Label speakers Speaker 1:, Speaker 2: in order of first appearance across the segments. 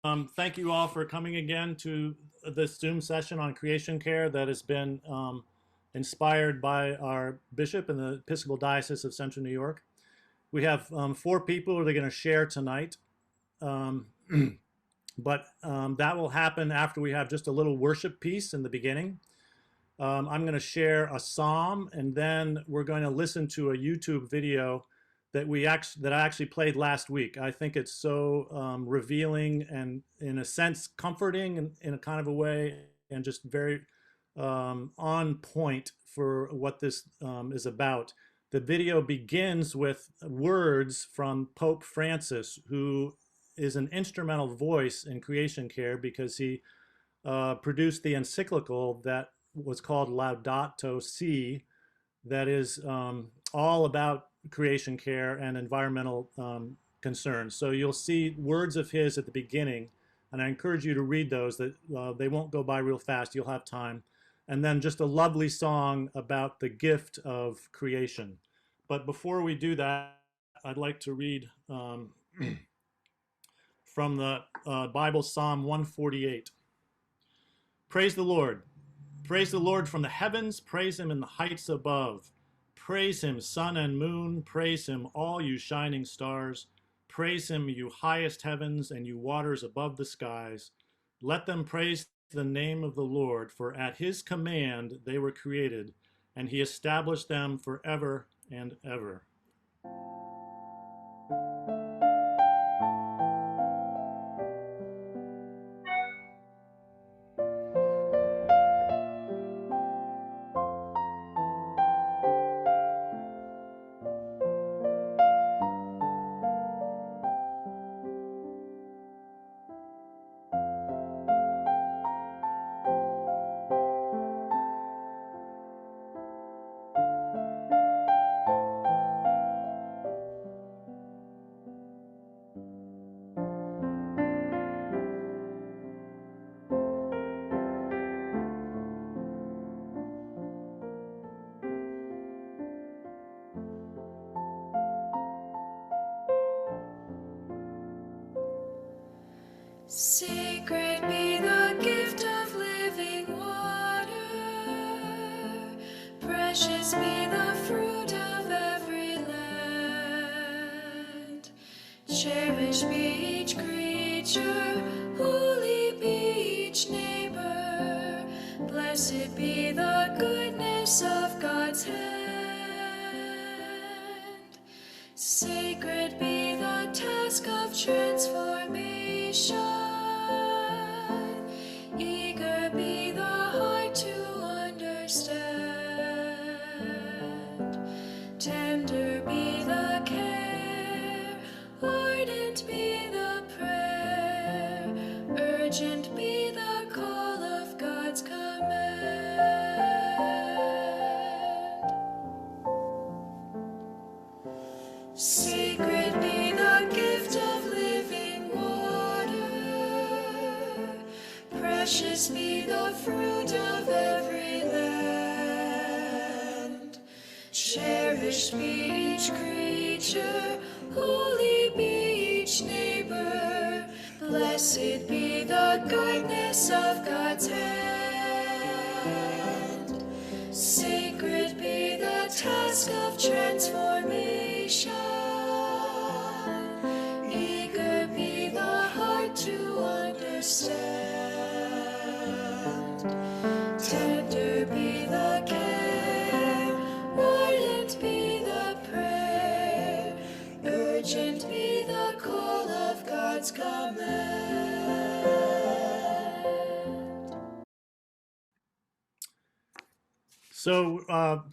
Speaker 1: Thank you all for coming again to this Zoom session on creation care that has been inspired by our bishop in the Episcopal Diocese of Central New York. We have four people who are going to share tonight, um, but that will happen after we have just a little worship piece in the beginning. I'm going to share a psalm, and then we're going to listen to a YouTube video that I actually played last week. I think it's so revealing and, in a sense, comforting in a kind of a way, and just very on point for what this is about. The video begins with words from Pope Francis, who is an instrumental voice in creation care because he produced the encyclical that was called Laudato Si, that is all about creation care and environmental concerns. So you'll see words of his at the beginning, and I encourage you to read those. That they won't go by real fast. You'll have time. And then just a lovely song about the gift of creation. But before we do that, I'd like to read from the Bible, Psalm 148. Praise the Lord. Praise the Lord from the heavens. Praise him in the heights above. Praise him, sun and moon. Praise him, all you shining stars. Praise him, you highest heavens and you waters above the skies. Let them praise the name of the Lord, for at his command they were created, and he established them forever and ever.
Speaker 2: Sacred be the gift of living water, precious be the fruit of every land. Cherished be each creature, holy be each neighbor, blessed be the goodness of God's hand. Sacred be the task of transformation, eager be the heart to understand, tender be the care, ardent be the prayer, urgent be the call of God's command. Sacred be the gift of living water, precious be the fruit of every land. Cherished be each creature, holy be each neighbor, blessed be the goodness of God's hand. Sacred be the task of transformation, eager be the heart to understand, tender be the care, ardent be the prayer, urgent be the call of God's command.
Speaker 1: So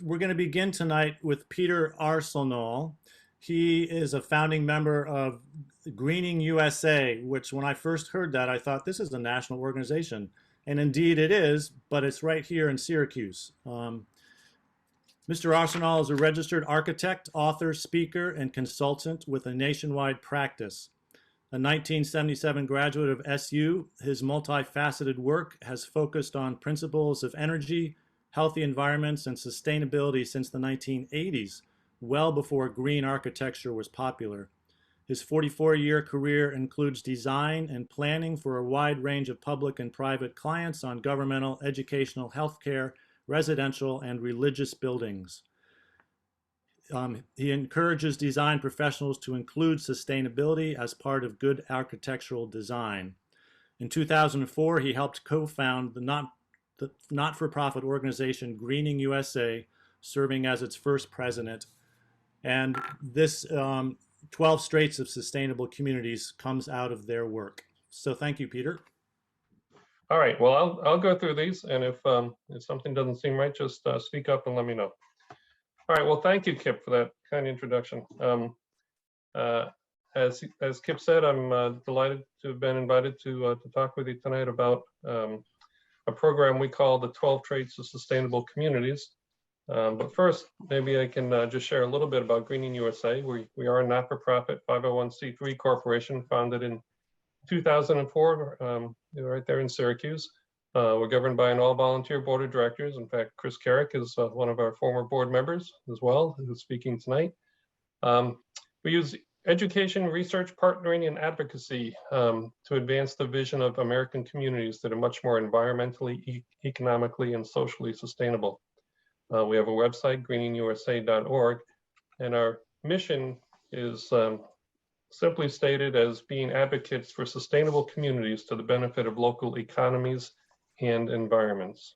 Speaker 1: we're going to begin tonight with Peter Arsenault. He is a founding member of Greening USA, which when I first heard that, I thought this is a national organization. And indeed it is, but it's right here in Syracuse. Mr. Arsenault is a registered architect, author, speaker, and consultant with a nationwide practice. A 1977 graduate of SU, his multifaceted work has focused on principles of energy, healthy environments, and sustainability since the 1980s, well before green architecture was popular. His 44-year career includes design and planning for a wide range of public and private clients on governmental, educational, healthcare, residential, and religious buildings. He encourages design professionals to include sustainability as part of good architectural design. In 2004, he helped co-found the not-for-profit organization Greening USA, serving as its first president. And this 12 Straits of Sustainable Communities comes out of their work. So thank you, Peter.
Speaker 3: All right, well, I'll go through these, and if something doesn't seem right, just speak up and let me know. All right, well, thank you, Kip, for that kind introduction. As Kip said, I'm delighted to have been invited to talk with you tonight about a program we call the 12 Traits of Sustainable Communities. But first, maybe I can just share a little bit about Greening USA. We are a not-for-profit 501c3 corporation founded in 2004, right there in Syracuse. We're governed by an all-volunteer board of directors. In fact, Chris Carrick is one of our former board members as well, who's speaking tonight. We use education, research, partnering, and advocacy to advance the vision of American communities that are much more environmentally, economically, and socially sustainable. We have a website, greeningusa.org, and our mission is simply stated as being advocates for sustainable communities to the benefit of local economies and environments.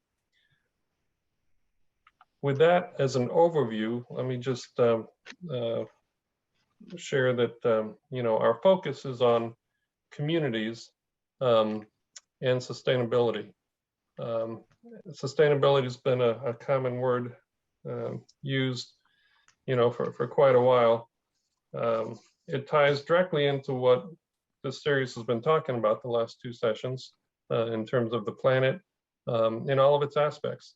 Speaker 3: With that as an overview, let me just share that our focus is on communities and sustainability. Sustainability has been a common word used, for quite a while. It ties directly into what this series has been talking about the last two sessions in terms of the planet in all of its aspects.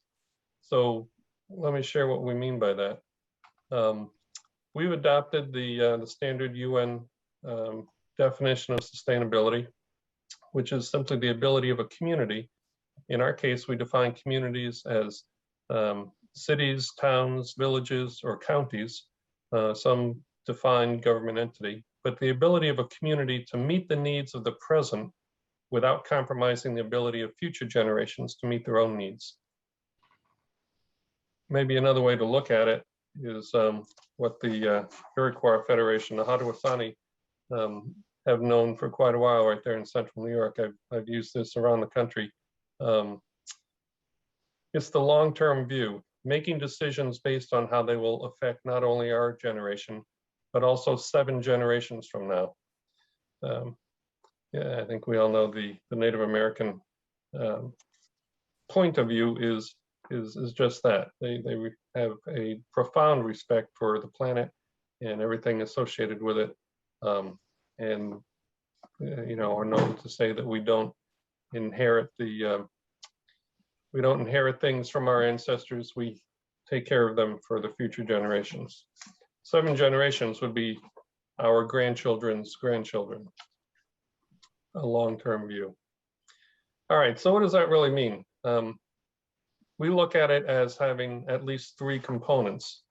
Speaker 3: So let me share what we mean by that. We've adopted the standard UN definition of sustainability, which is simply the ability of a community. In our case, we define communities as cities, towns, villages, or counties, some defined government entity, but the ability of a community to meet the needs of the present without compromising the ability of future generations to meet their own needs. Maybe another way to look at it is what the Iroquois Federation, the Haudenosaunee, have known for quite a while right there in central New York. I've used this around the country. It's the long-term view, making decisions based on how they will affect not only our generation, but also 7 generations from now. Yeah, I think we all know the Native American point of view is just that. They have a profound respect for the planet and everything associated with it, and are known to say that we don't inherit things from our ancestors. We take care of them for the future generations. 7 generations would be our grandchildren's grandchildren. A long-term view. All right, so what does that really mean? We look at it as having at least 3 components.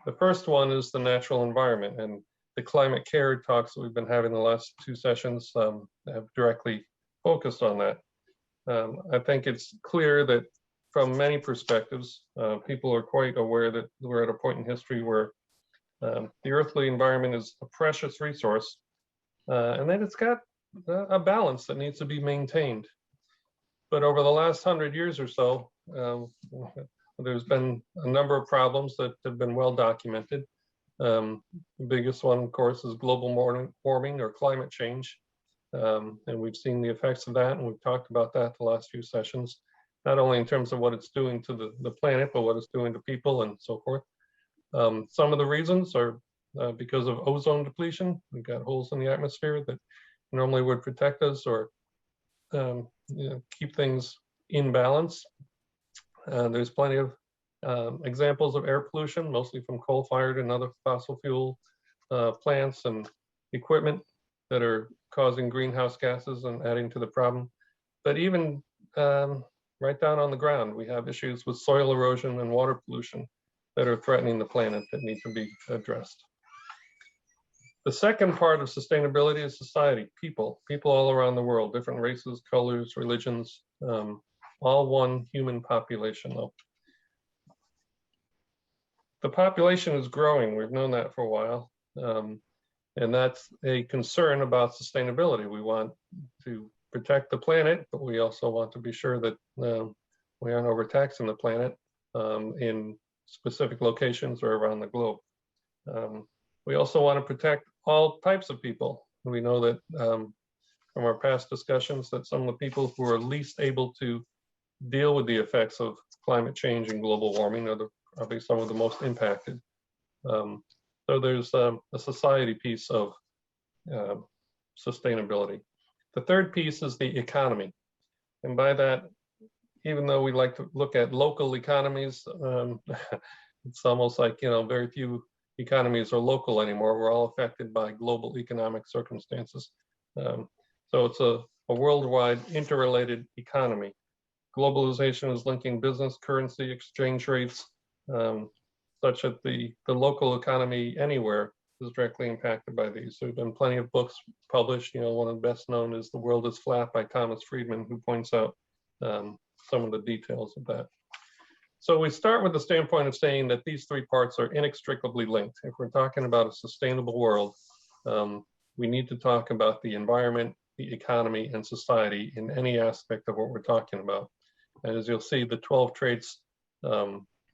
Speaker 3: The first one is the natural environment, and the climate care talks that we've been having the last 2 sessions have directly focused on that. I think it's clear that from many perspectives, people are quite aware that we're at a point in history where the earthly environment is a precious resource, and that it's got a balance that needs to be maintained. But over the last 100 years or so, there's been a number of problems that have been well documented. The biggest one, of course, is global warming or climate change. And we've seen the effects of that, and we've talked about that the last few sessions, not only in terms of what it's doing to the planet, but what it's doing to people and so forth. Some of the reasons are because of ozone depletion. We've got holes in the atmosphere that normally would protect us or keep things in balance. There's plenty of examples of air pollution, mostly from coal-fired and other fossil fuel plants and equipment that are causing greenhouse gases and adding to the problem. But even right down on the ground, we have issues with soil erosion and water pollution that are threatening the planet that need to be addressed. The second part of sustainability is society, people all around the world, different races, colors, religions, all one human population though. The population is growing, we've known that for a while, and that's a concern about sustainability. We want to protect the planet, but we also want to be sure that we aren't overtaxing the planet in specific locations or around the globe. We also want to protect all types of people. We know that from our past discussions that some of the people who are least able to deal with the effects of climate change and global warming are probably some of the most impacted. So there's a society piece of sustainability. The third piece is the economy. And by that, even though we like to look at local economies, it's almost like, very few economies are local anymore. We're all affected by global economic circumstances. So it's a worldwide interrelated economy. Globalization is linking business, currency, exchange rates, such that the local economy anywhere is directly impacted by these. So there have been plenty of books published. One of the best known is The World is Flat by Thomas Friedman, who points out some of the details of that. So we start with the standpoint of saying that these three parts are inextricably linked. If we're talking about a sustainable world, we need to talk about the environment, the economy, and society in any aspect of what we're talking about. And as you'll see, the 12 traits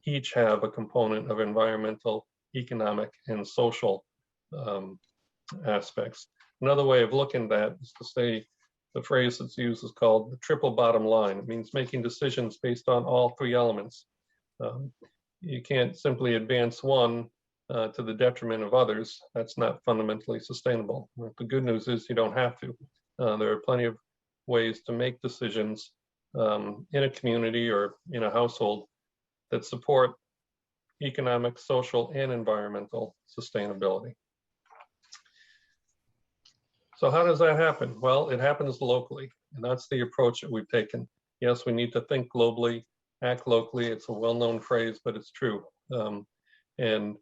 Speaker 3: each have a component of environmental, economic, and social aspects. Another way of looking at that is to say, the phrase that's used is called the triple bottom line. It means making decisions based on all three elements. You can't simply advance one to the detriment of others. That's not fundamentally sustainable. The good news is you don't have to. There are plenty of ways to make decisions in a community or in a household that support economic, social, and environmental sustainability. So how does that happen? Well, it happens locally, and that's the approach that we've taken. Yes, we need to think globally, act locally. It's a well-known phrase, but it's true. And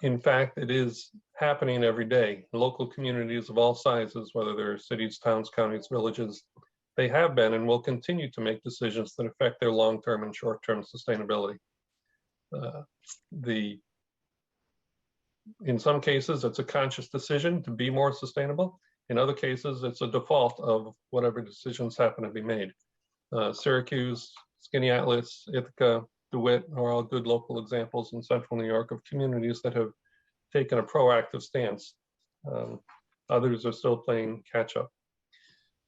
Speaker 3: in fact, it is happening every day. Local communities of all sizes, whether they're cities, towns, counties, villages, they have been and will continue to make decisions that affect their long-term and short-term sustainability. In some cases, it's a conscious decision to be more sustainable. In other cases, it's a default of whatever decisions happen to be made. Syracuse, Skaneateles, Ithaca, DeWitt are all good local examples in central New York of communities that have taken a proactive stance. Others are still playing catch up.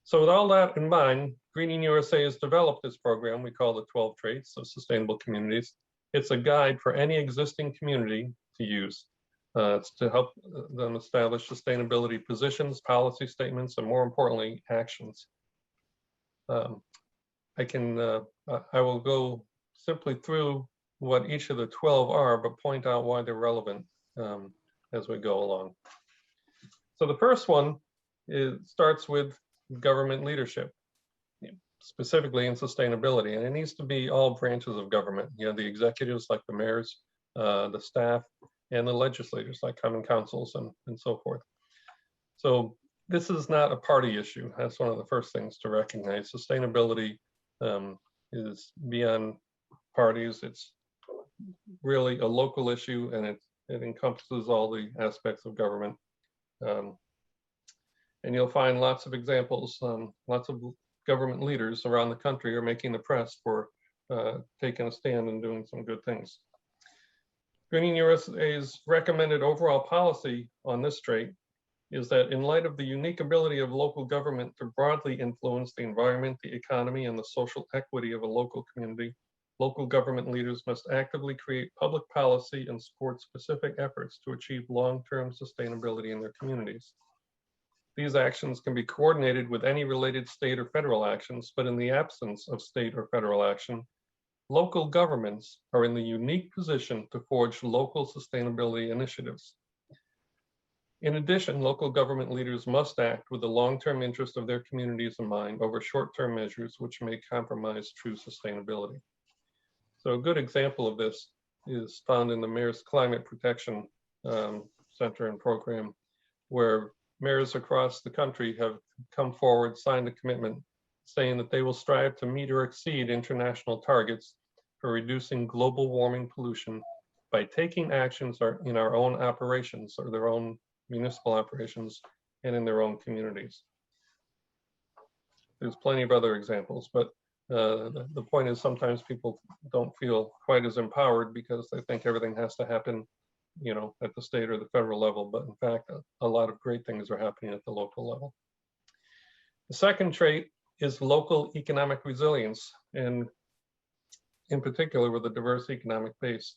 Speaker 3: So with all that in mind, Greening USA has developed this program we call the 12 Traits of Sustainable Communities. It's a guide for any existing community to use. It's to help them establish sustainability positions, policy statements, and more importantly, actions. I will go simply through what each of the 12 are, but point out why they're relevant as we go along. So the first one starts with government leadership, specifically in sustainability, and it needs to be all branches of government. The executives like the mayors, the staff, and the legislators like common councils and so forth. So this is not a party issue. That's one of the first things to recognize. Sustainability is beyond parties. It's really a local issue, and it encompasses all the aspects of government. And you'll find lots of examples, lots of government leaders around the country are making the press for taking a stand and doing some good things. Greening USA's recommended overall policy on this trait is that in light of the unique ability of local government to broadly influence the environment, the economy, and the social equity of a local community, local government leaders must actively create public policy and support specific efforts to achieve long-term sustainability in their communities. These actions can be coordinated with any related state or federal actions, but in the absence of state or federal action, local governments are in the unique position to forge local sustainability initiatives. In addition, local government leaders must act with the long-term interest of their communities in mind over short-term measures which may compromise true sustainability. So a good example of this is found in the Mayor's Climate Protection Center and Program. where mayors across the country have come forward, signed a commitment saying that they will strive to meet or exceed international targets for reducing global warming pollution by taking actions in our own operations or their own municipal operations and in their own communities. There's plenty of other examples, but the point is sometimes people don't feel quite as empowered because they think everything has to happen, you know, at the state or the federal level, but in fact, a lot of great things are happening at the local level. The second trait is local economic resilience, and in particular with a diverse economic base.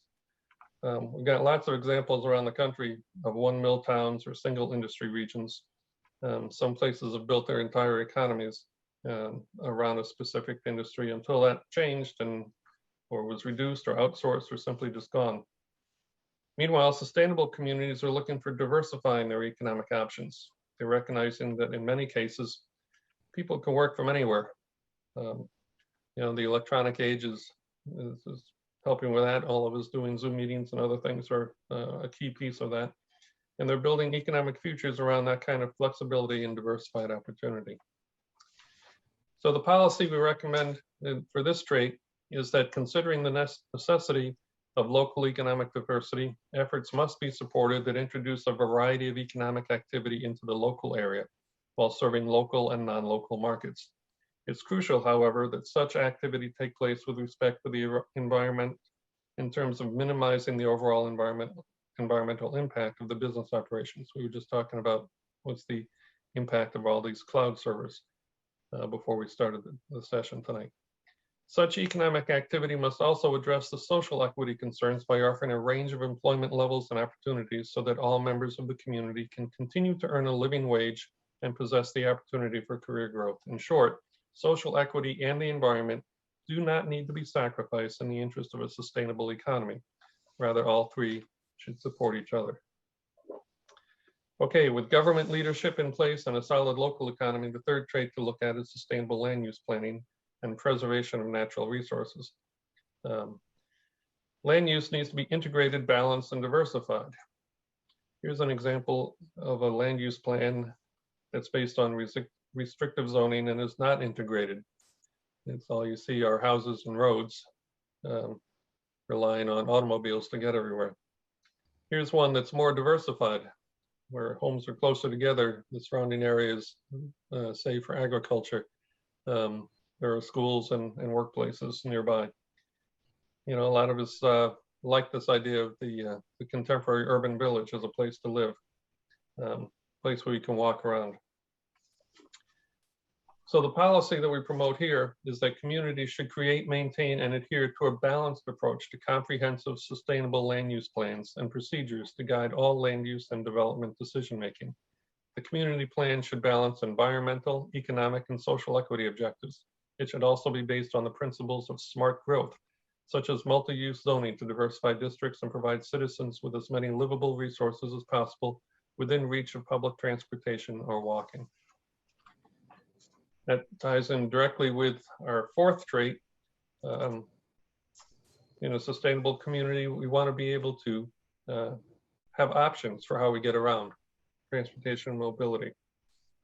Speaker 3: We've got lots of examples around the country of one mill towns or single industry regions. Some places have built their entire economies around a specific industry until that changed or was reduced or outsourced or simply just gone. Meanwhile, sustainable communities are looking for diversifying their economic options. They're recognizing that in many cases, people can work from anywhere. You know, the electronic age is helping with that. All of us doing Zoom meetings and other things are a key piece of that. And they're building economic futures around that kind of flexibility and diversified opportunity. So the policy we recommend for this trait is that considering the necessity of local economic diversity, efforts must be supported that introduce a variety of economic activity into the local area while serving local and non-local markets. It's crucial, however, that such activity take place with respect to the environment in terms of minimizing the overall environmental impact of the business operations. We were just talking about what's the impact of all these cloud servers before we started the session tonight. Such economic activity must also address the social equity concerns by offering a range of employment levels and opportunities so that all members of the community can continue to earn a living wage and possess the opportunity for career growth. In short, social equity and the environment do not need to be sacrificed in the interest of a sustainable economy. Rather, all three should support each other. Okay, with government leadership in place and a solid local economy, the third trait to look at is sustainable land use planning and preservation of natural resources. Land use needs to be integrated, balanced, and diversified. Here's an example of a land use plan that's based on restrictive zoning and is not integrated. It's all you see are houses and roads, relying on automobiles to get everywhere. Here's one that's more diversified, where homes are closer together, the surrounding areas, safe for agriculture. There are schools and workplaces nearby. You know, a lot of us like this idea of the contemporary urban village as a place to live, place where you can walk around. So the policy that we promote here is that communities should create, maintain, and adhere to a balanced approach to comprehensive, sustainable land use plans and procedures to guide all land use and development decision-making. The community plan should balance environmental, economic, and social equity objectives. It should also be based on the principles of smart growth, such as multi-use zoning to diversify districts and provide citizens with as many livable resources as possible within reach of public transportation or walking. That ties in directly with our fourth trait. In a sustainable community, we want to be able to have options for how we get around, transportation and mobility.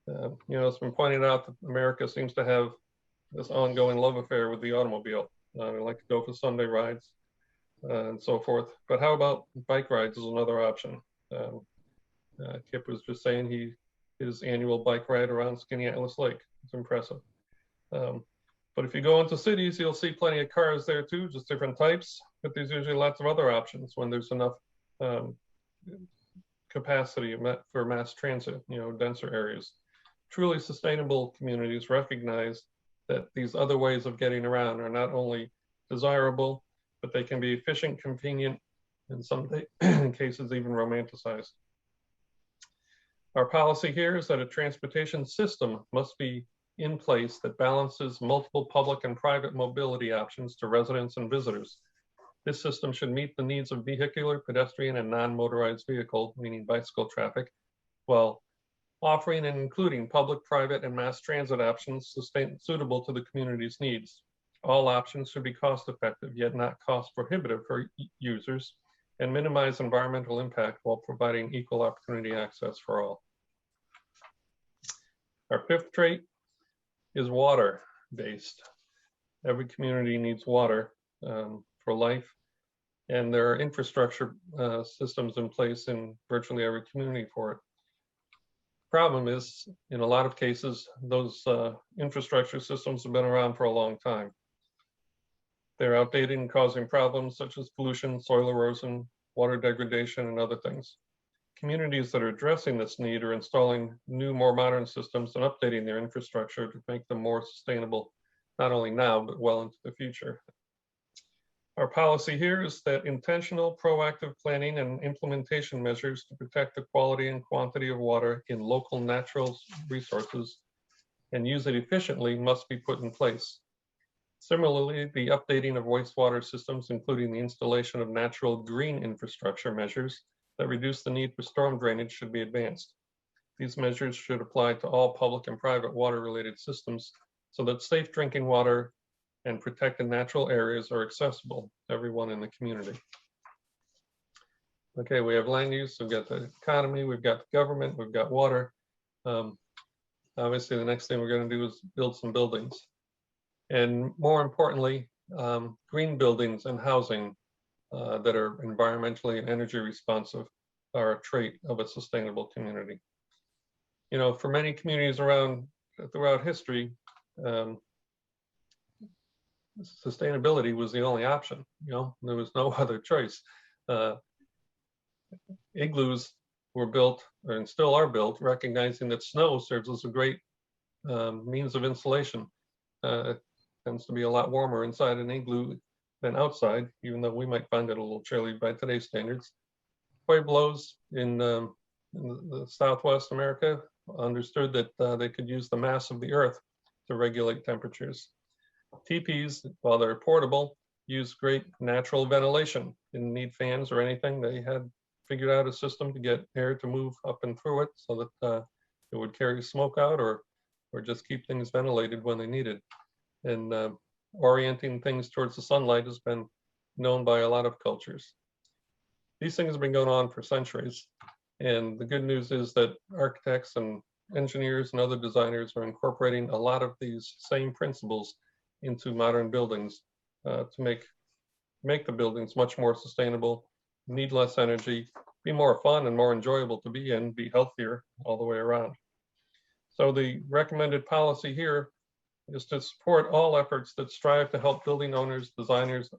Speaker 3: You know, it's been pointed out that America seems to have this ongoing love affair with the automobile. They like to go for Sunday rides and so forth. But how about bike rides as another option? Kip was just saying his annual bike ride around Skaneateles Lake. It's impressive. But if you go into cities, you'll see plenty of cars there too, just different types. But there's usually lots of other options when there's enough capacity for mass transit, you know, denser areas. Truly sustainable communities recognize that these other ways of getting around are not only desirable, but they can be efficient, convenient, and some cases even romanticized. Our policy here is that a transportation system must be in place that balances multiple public and private mobility options to residents and visitors. This system should meet the needs of vehicular, pedestrian, and non-motorized vehicle, meaning bicycle traffic, while offering and including public, private, and mass transit options suitable to the community's needs. All options should be cost-effective, yet not cost-prohibitive for users, and minimize environmental impact while providing equal opportunity access for all. Our fifth trait is water-based. Every community needs water for life, and there are infrastructure systems in place in virtually every community for it. Problem is, in a lot of cases, those infrastructure systems have been around for a long time. They're outdated and causing problems such as pollution, soil erosion, water degradation, and other things. Communities that are addressing this need are installing new, more modern systems and updating their infrastructure to make them more sustainable, not only now, but well into the future. Our policy here is that intentional, proactive planning and implementation measures to protect the quality and quantity of water in local natural resources and use it efficiently must be put in place. Similarly, the updating of wastewater systems, including the installation of natural green infrastructure measures that reduce the need for storm drainage, should be advanced. These measures should apply to all public and private water-related systems so that safe drinking water and protected natural areas are accessible to everyone in the community. Okay, we have land use, we've got the economy, we've got the government, we've got water. Obviously, the next thing we're going to do is build some buildings. And more importantly, green buildings and housing that are environmentally and energy responsive are a trait of a sustainable community. You know, for many communities throughout history, sustainability was the only option. You know, there was no other choice. Igloos were built, and still are built, recognizing that snow serves as a great means of insulation. It tends to be a lot warmer inside an igloo than outside, even though we might find it a little chilly by today's standards. Pueblos in the Southwest America understood that they could use the mass of the earth to regulate temperatures. Teepees, while they're portable, use great natural ventilation. Didn't need fans or anything. They had figured out a system to get air to move up and through it so that it would carry smoke out or just keep things ventilated when they needed. And orienting things towards the sunlight has been known by a lot of cultures. These things have been going on for centuries. And the good news is that architects and engineers and other designers are incorporating a lot of these same principles into modern buildings to make the buildings much more sustainable, need less energy, be more fun and more enjoyable to be in, be healthier all the way around. So the recommended policy here is to support all efforts that strive to help building owners, designers,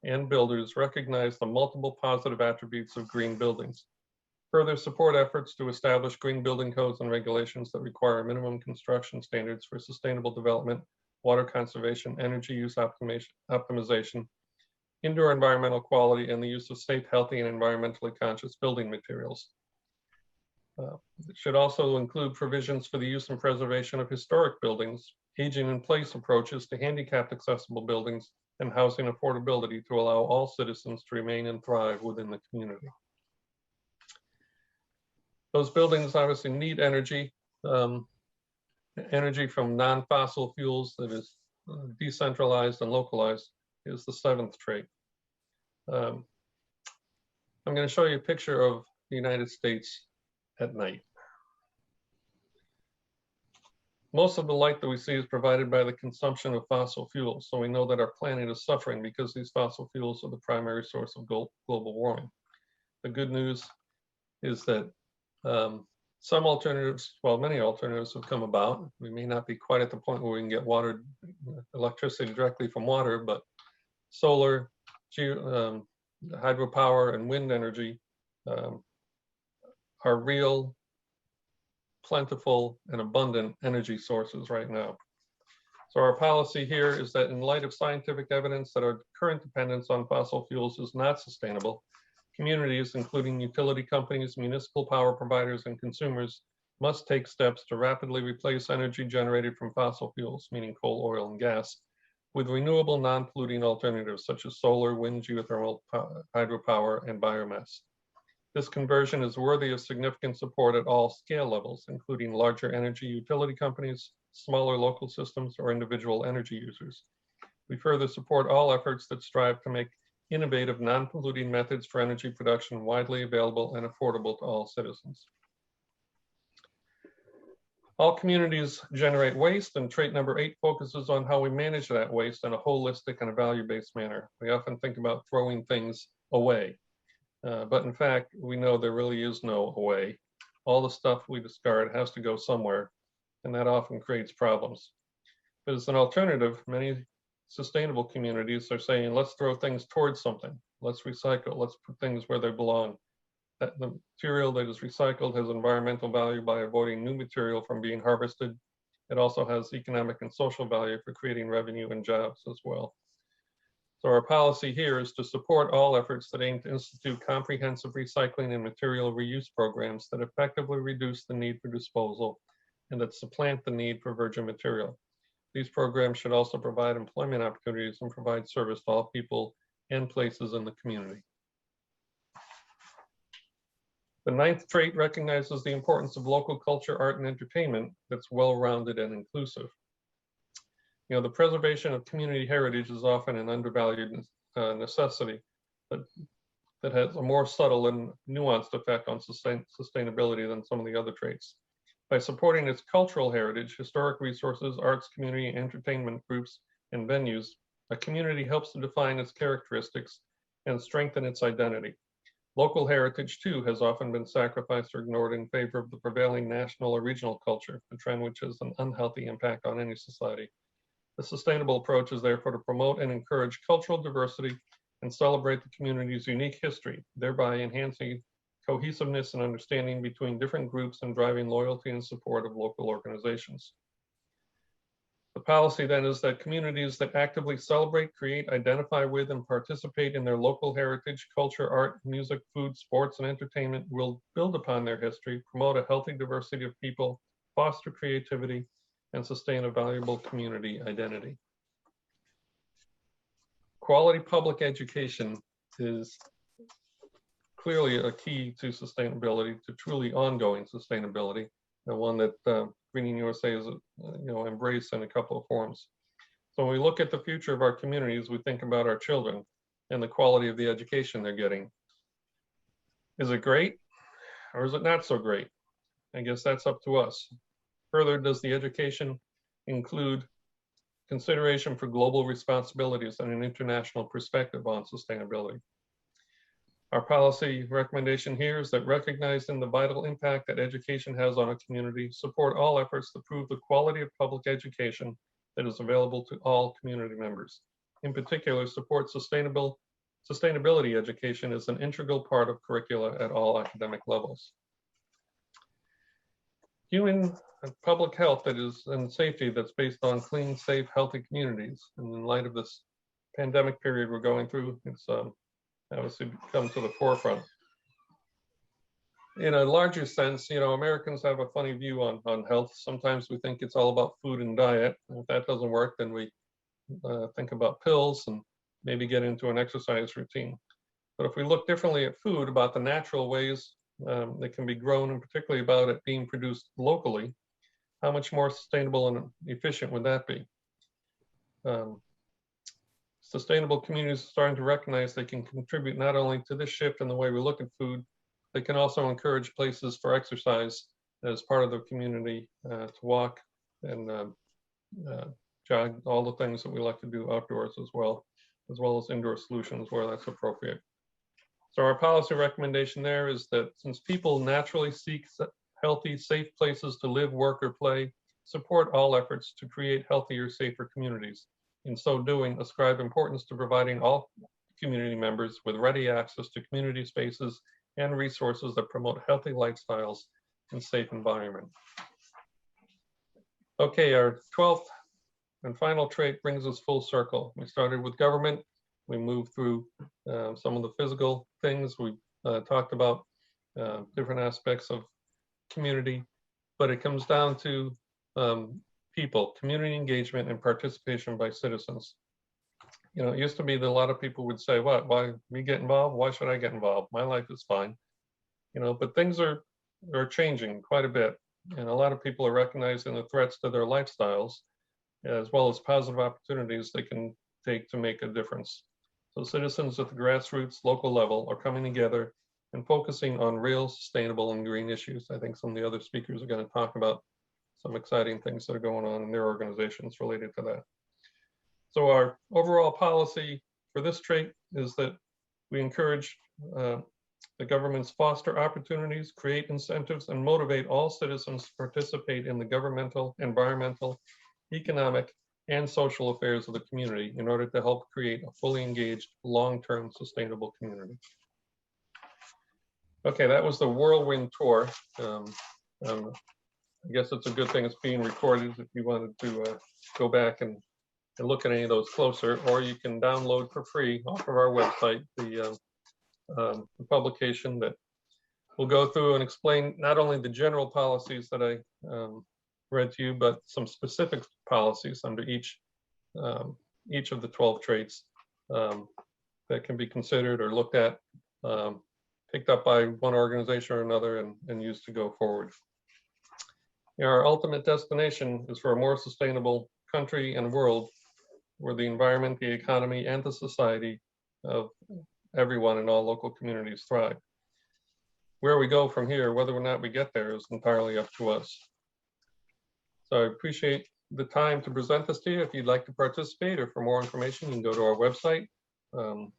Speaker 3: and builders recognize the multiple positive attributes of green buildings. Further support efforts to establish green building codes and regulations that require minimum construction standards for sustainable development, water conservation, energy use optimization, indoor environmental quality, and the use of safe, healthy, and environmentally conscious building materials. It should also include provisions for the use and preservation of historic buildings, aging in place approaches to handicapped accessible buildings, and housing affordability to allow all citizens to remain and thrive within the community. Those buildings obviously need energy, energy from non-fossil fuels that is decentralized and localized is the seventh trait. I'm going to show you a picture of the United States at night. Most of the light that we see is provided by the consumption of fossil fuels, so we know that our planet is suffering because these fossil fuels are the primary source of global warming. The good news is that some alternatives, well, many alternatives have come about. We may not be quite at the point where we can get electricity directly from water, but solar, hydropower, and wind energy are real, plentiful, and abundant energy sources right now. So our policy here is that in light of scientific evidence that our current dependence on fossil fuels is not sustainable, communities, including utility companies, municipal power providers, and consumers, must take steps to rapidly replace energy generated from fossil fuels, meaning coal, oil, and gas, with renewable, non-polluting alternatives such as solar, wind, geothermal, hydropower, and biomass. This conversion is worthy of significant support at all scale levels, including larger energy utility companies, smaller local systems, or individual energy users. We further support all efforts that strive to make innovative, non-polluting methods for energy production widely available and affordable to all citizens. All communities generate waste, and trait number 8 focuses on how we manage that waste in a holistic and a value-based manner. We often think about throwing things away, but in fact, we know there really is no away. All the stuff we discard has to go somewhere, and that often creates problems. But as an alternative, many sustainable communities are saying, let's throw things towards something. Let's recycle, let's put things where they belong. That the material that is recycled has environmental value by avoiding new material from being harvested. It also has economic and social value for creating revenue and jobs as well. So our policy here is to support all efforts that aim to institute comprehensive recycling and material reuse programs that effectively reduce the need for disposal and that supplant the need for virgin material. These programs should also provide employment opportunities and provide service to all people and places in the community. The 9th trait recognizes the importance of local culture, art, and entertainment that's well-rounded and inclusive. You know, the preservation of community heritage is often an undervalued necessity that has a more subtle and nuanced effect on sustainability than some of the other traits. By supporting its cultural heritage, historic resources, arts, community, entertainment groups, and venues, a community helps to define its characteristics and strengthen its identity. Local heritage, too, has often been sacrificed or ignored in favor of the prevailing national or regional culture, a trend which has an unhealthy impact on any society. The sustainable approach is therefore to promote and encourage cultural diversity and celebrate the community's unique history, thereby enhancing cohesiveness and understanding between different groups and driving loyalty and support of local organizations. The policy then is that communities that actively celebrate, create, identify with, and participate in their local heritage, culture, art, music, food, sports, and entertainment will build upon their history, promote a healthy diversity of people, foster creativity, and sustain a valuable community identity. Quality public education is clearly a key to sustainability, to truly ongoing sustainability, and one that Greening USA has embraced in a couple of forms. So when we look at the future of our communities, we think about our children and the quality of the education they're getting. Is it great or is it not so great? I guess that's up to us. Further, does the education include consideration for global responsibilities and an international perspective on sustainability? Our policy recommendation here is that recognizing the vital impact that education has on a community, support all efforts to prove the quality of public education that is available to all community members. In particular, support sustainability education as an integral part of curricula at all academic levels. Human and public health and safety that's based on clean, safe, healthy communities. And in light of this pandemic period we're going through, it's obviously come to the forefront. In a larger sense, Americans have a funny view on health. Sometimes we think it's all about food and diet. And if that doesn't work, then we think about pills and maybe get into an exercise routine. But if we look differently at food, about the natural ways that can be grown, and particularly about it being produced locally, how much more sustainable and efficient would that be? Sustainable communities are starting to recognize they can contribute not only to this shift in the way we look at food, they can also encourage places for exercise as part of the community to walk and jog, all the things that we like to do outdoors as well as indoor solutions where that's appropriate. So our policy recommendation there is that since people naturally seek healthy, safe places to live, work, or play, support all efforts to create healthier, safer communities. In so doing, ascribe importance to providing all community members with ready access to community spaces and resources that promote healthy lifestyles and safe environment. Okay, our 12th and final trait brings us full circle. We started with government. We moved through some of the physical things. We talked about different aspects of community, but it comes down to people, community engagement, and participation by citizens. It used to be that a lot of people would say, "What? Why me get involved? Why should I get involved? My life is fine." But things are changing quite a bit, and a lot of people are recognizing the threats to their lifestyles, as well as positive opportunities they can take to make a difference. So citizens at the grassroots, local level are coming together and focusing on real, sustainable, and green issues. I think some of the other speakers are going to talk about some exciting things that are going on in their organizations related to that. So our overall policy for this trait is that we encourage the governments foster opportunities, create incentives, and motivate all citizens to participate in the governmental, environmental, economic, and social affairs of the community in order to help create a fully engaged, long-term sustainable community. Okay, that was the whirlwind tour. I guess it's a good thing it's being recorded if you wanted to go back and look at any of those closer, or you can download for free off of our website the publication that will go through and explain not only the general policies that I read to you, but some specific policies under each of the 12 traits that can be considered or looked at, picked up by one organization or another and used to go forward. Our ultimate destination is for a more sustainable country and world where the environment, the economy, and the society of everyone in all local communities thrive. Where we go from here, whether or not we get there, is entirely up to us. So I appreciate the time to present this to you. If you'd like to participate or for more information, you can go to our website.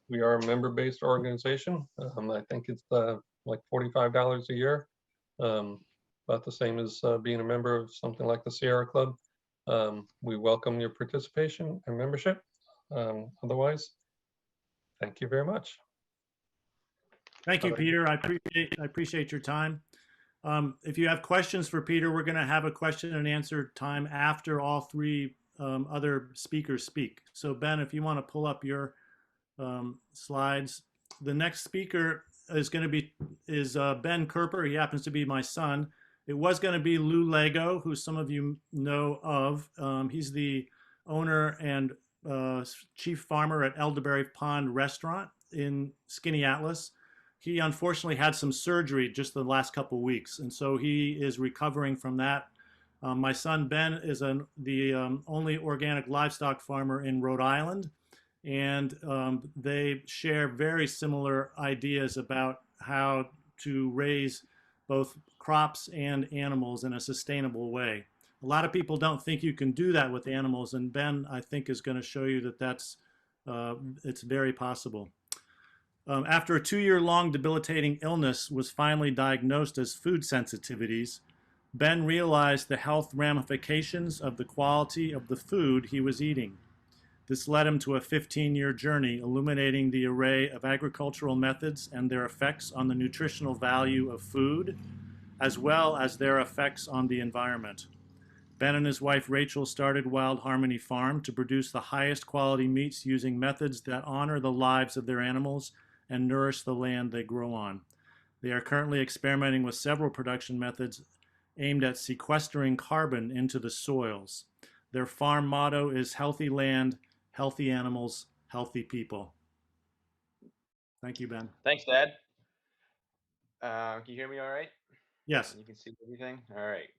Speaker 3: We are a member-based organization. I think it's like $45 a year, about the same as being a member of something like the Sierra Club. We welcome your participation and membership. Otherwise, thank you very much.
Speaker 1: Thank you, Peter. I appreciate your time. If you have questions for Peter, we're going to have a question and answer time after all three other speakers speak. So Ben, if you want to pull up your slides. The next speaker is going to be Ben Coerper. He happens to be my son. It was going to be Lou Lego, who some of you know of. He's the owner and chief farmer at Elderberry Pond Restaurant in Skaneateles. He unfortunately had some surgery just the last couple of weeks, and so he is recovering from that. My son Ben is the only organic livestock farmer in Rhode Island, and they share very similar ideas about how to raise both crops and animals in a sustainable way. A lot of people don't think you can do that with animals, and Ben, I think, is going to show you that it's very possible. After a 2-year-long debilitating illness was finally diagnosed as food sensitivities, Ben realized the health ramifications of the quality of the food he was eating. This led him to a 15-year journey illuminating the array of agricultural methods and their effects on the nutritional value of food, as well as their effects on the environment. Ben and his wife Rachel started Wild Harmony Farm to produce the highest quality meats using methods that honor the lives of their animals and nourish the land they grow on. They are currently experimenting with several production methods aimed at sequestering carbon into the soils. Their farm motto is healthy land, healthy animals, healthy people. Thank you, Ben.
Speaker 4: Thanks, Dad. Can you hear me all right?
Speaker 1: Yes.
Speaker 4: You can see everything? All right.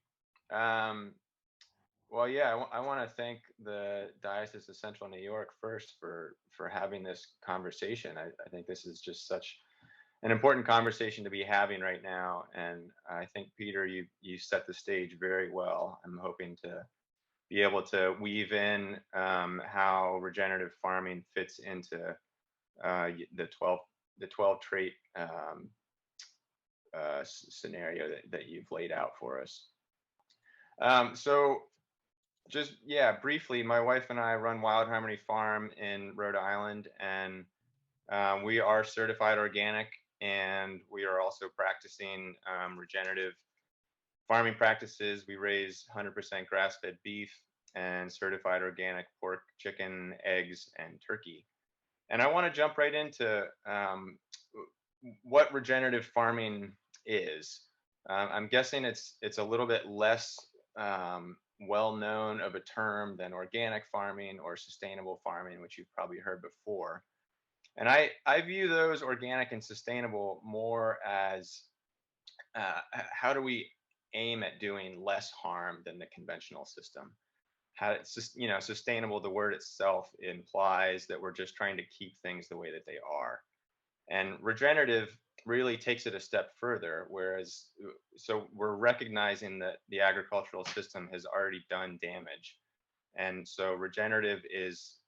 Speaker 4: Well, yeah, I want to thank the Diocese of Central New York first for having this conversation. I think this is just such an important conversation to be having right now. And I think, Peter, you set the stage very well. I'm hoping to be able to weave in how regenerative farming fits into the 12 trait scenario that you've laid out for us. So just, yeah, briefly, my wife and I run Wild Harmony Farm in Rhode Island, and we are certified organic, and we are also practicing regenerative farming practices. We raise 100% grass-fed beef and certified organic pork, chicken, eggs, and turkey. And I want to jump right into what regenerative farming is. I'm guessing it's a little bit less well known of a term than organic farming or sustainable farming, which you've probably heard before. And I view those, organic and sustainable, more as how do we aim at doing less harm than the conventional system? How it's just, sustainable, the word itself implies that we're just trying to keep things the way that they are. And regenerative really takes it a step further, whereas, so we're recognizing that the agricultural system has already done damage. And so regenerative is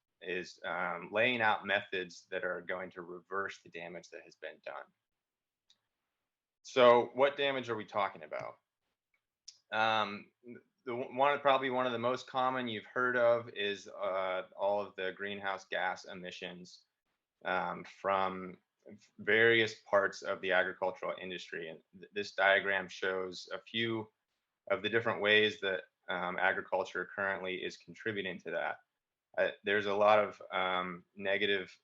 Speaker 4: laying out methods that are going to reverse the damage that has been done. So what damage are we talking about? Probably one of the most common you've heard of is all of the greenhouse gas emissions from various parts of the agricultural industry. And this diagram shows a few of the different ways that agriculture currently is contributing to that. There's a lot of negative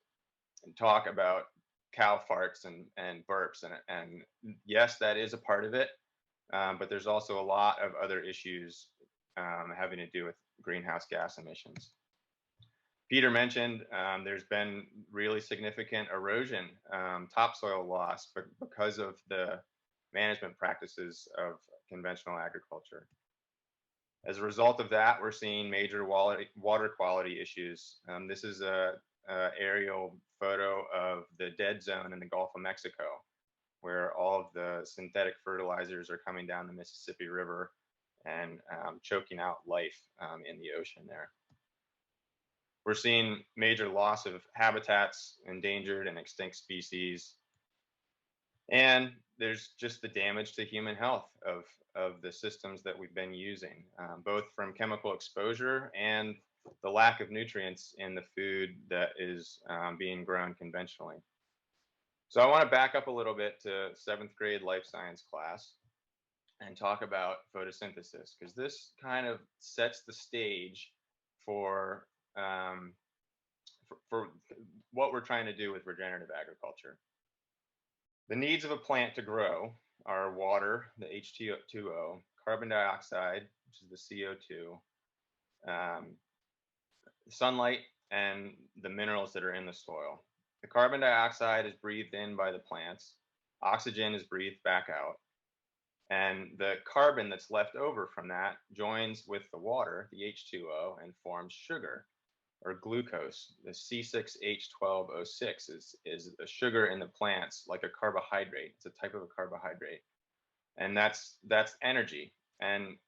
Speaker 4: talk about cow farts and burps, and yes, that is a part of it, but there's also a lot of other issues having to do with greenhouse gas emissions. Peter mentioned there's been really significant erosion, topsoil loss, but because of the management practices of conventional agriculture. As a result of that, we're seeing major water quality issues. This is a aerial photo of the dead zone in the Gulf of Mexico, where all of the synthetic fertilizers are coming down the Mississippi River and choking out life in the ocean there. We're seeing major loss of habitats, endangered and extinct species. And there's just the damage to human health of the systems that we've been using, both from chemical exposure and the lack of nutrients in the food that is being grown conventionally. So I want to back up a little bit to 7th grade life science class and talk about photosynthesis, because this kind of sets the stage for what we're trying to do with regenerative agriculture. The needs of a plant to grow are water, the H2O, carbon dioxide, which is the CO2, sunlight, and the minerals that are in the soil. The carbon dioxide is breathed in by the plants, oxygen is breathed back out, and the carbon that's left over from that joins with the water, the H2O, and forms sugar, or glucose. The C6H12O6 is a sugar in the plants, like a carbohydrate. It's a type of a carbohydrate, and that's energy. And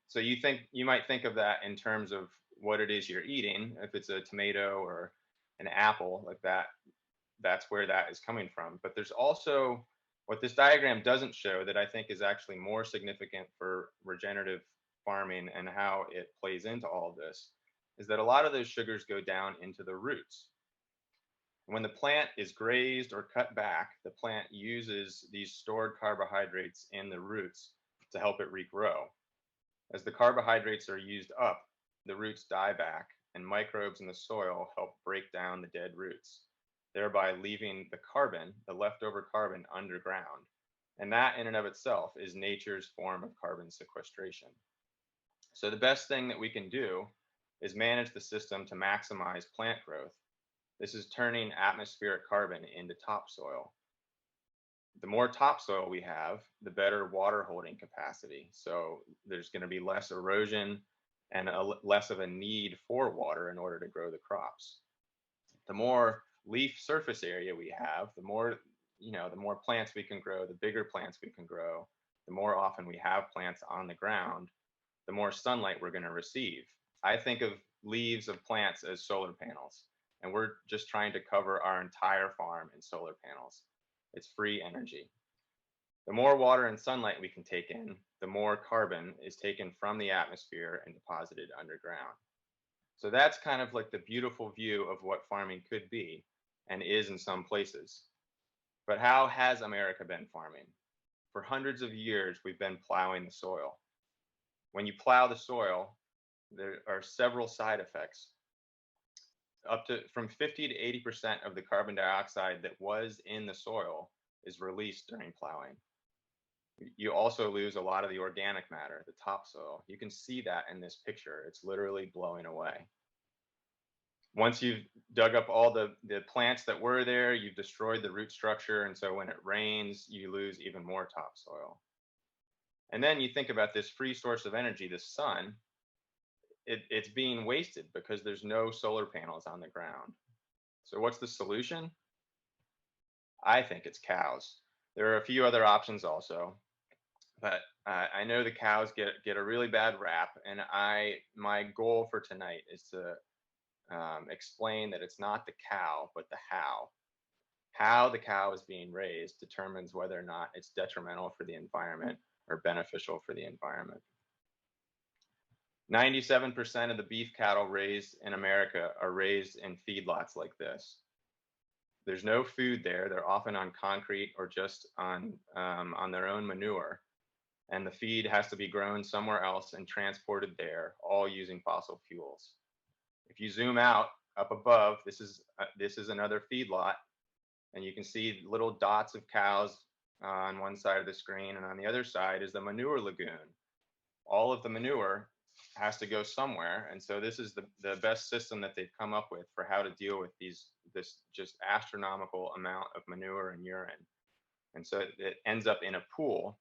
Speaker 4: so you might think of that in terms of what it is you're eating. If it's a tomato or an apple, like that, that's where that is coming from. But there's also what this diagram doesn't show that I think is actually more significant for regenerative farming and how it plays into all of this, is that a lot of those sugars go down into the roots. When the plant is grazed or cut back, the plant uses these stored carbohydrates in the roots to help it regrow. As the carbohydrates are used up, the roots die back, and microbes in the soil help break down the dead roots, thereby leaving the carbon, the leftover carbon, underground. And that in and of itself is nature's form of carbon sequestration. So the best thing that we can do is manage the system to maximize plant growth. This is turning atmospheric carbon into topsoil. The more topsoil we have, the better water holding capacity. So there's going to be less erosion and less of a need for water in order to grow the crops. The more leaf surface area we have, the more plants we can grow, the bigger plants we can grow, the more often we have plants on the ground, the more sunlight we're going to receive. I think of leaves of plants as solar panels, and we're just trying to cover our entire farm in solar panels. It's free energy. The more water and sunlight we can take in, the more carbon is taken from the atmosphere and deposited underground. So that's kind of like the beautiful view of what farming could be and is in some places. But how has America been farming? For hundreds of years, we've been plowing the soil. When you plow the soil, there are several side effects. From 50 to 80% of the carbon dioxide that was in the soil is released during plowing. You also lose a lot of the organic matter, the topsoil. You can see that in this picture. It's literally blowing away. Once you've dug up all the plants that were there, you've destroyed the root structure, and so when it rains, you lose even more topsoil. And then you think about this free source of energy, the sun. It's being wasted because there's no solar panels on the ground. So what's the solution? I think it's cows. There are a few other options also, but I know the cows get a really bad rap, and my goal for tonight is to explain that it's not the cow, but the how. How the cow is being raised determines whether or not it's detrimental for the environment or beneficial for the environment. 97% of the beef cattle raised in America are raised in feedlots like this. There's no food there. They're often on concrete or just on their own manure. And the feed has to be grown somewhere else and transported there, all using fossil fuels. If you zoom out up above, this is another feedlot, and you can see little dots of cows on one side of the screen, and on the other side is the manure lagoon. All of the manure has to go somewhere, and so this is the best system that they've come up with for how to deal with this just astronomical amount of manure and urine. And so it ends up in a pool,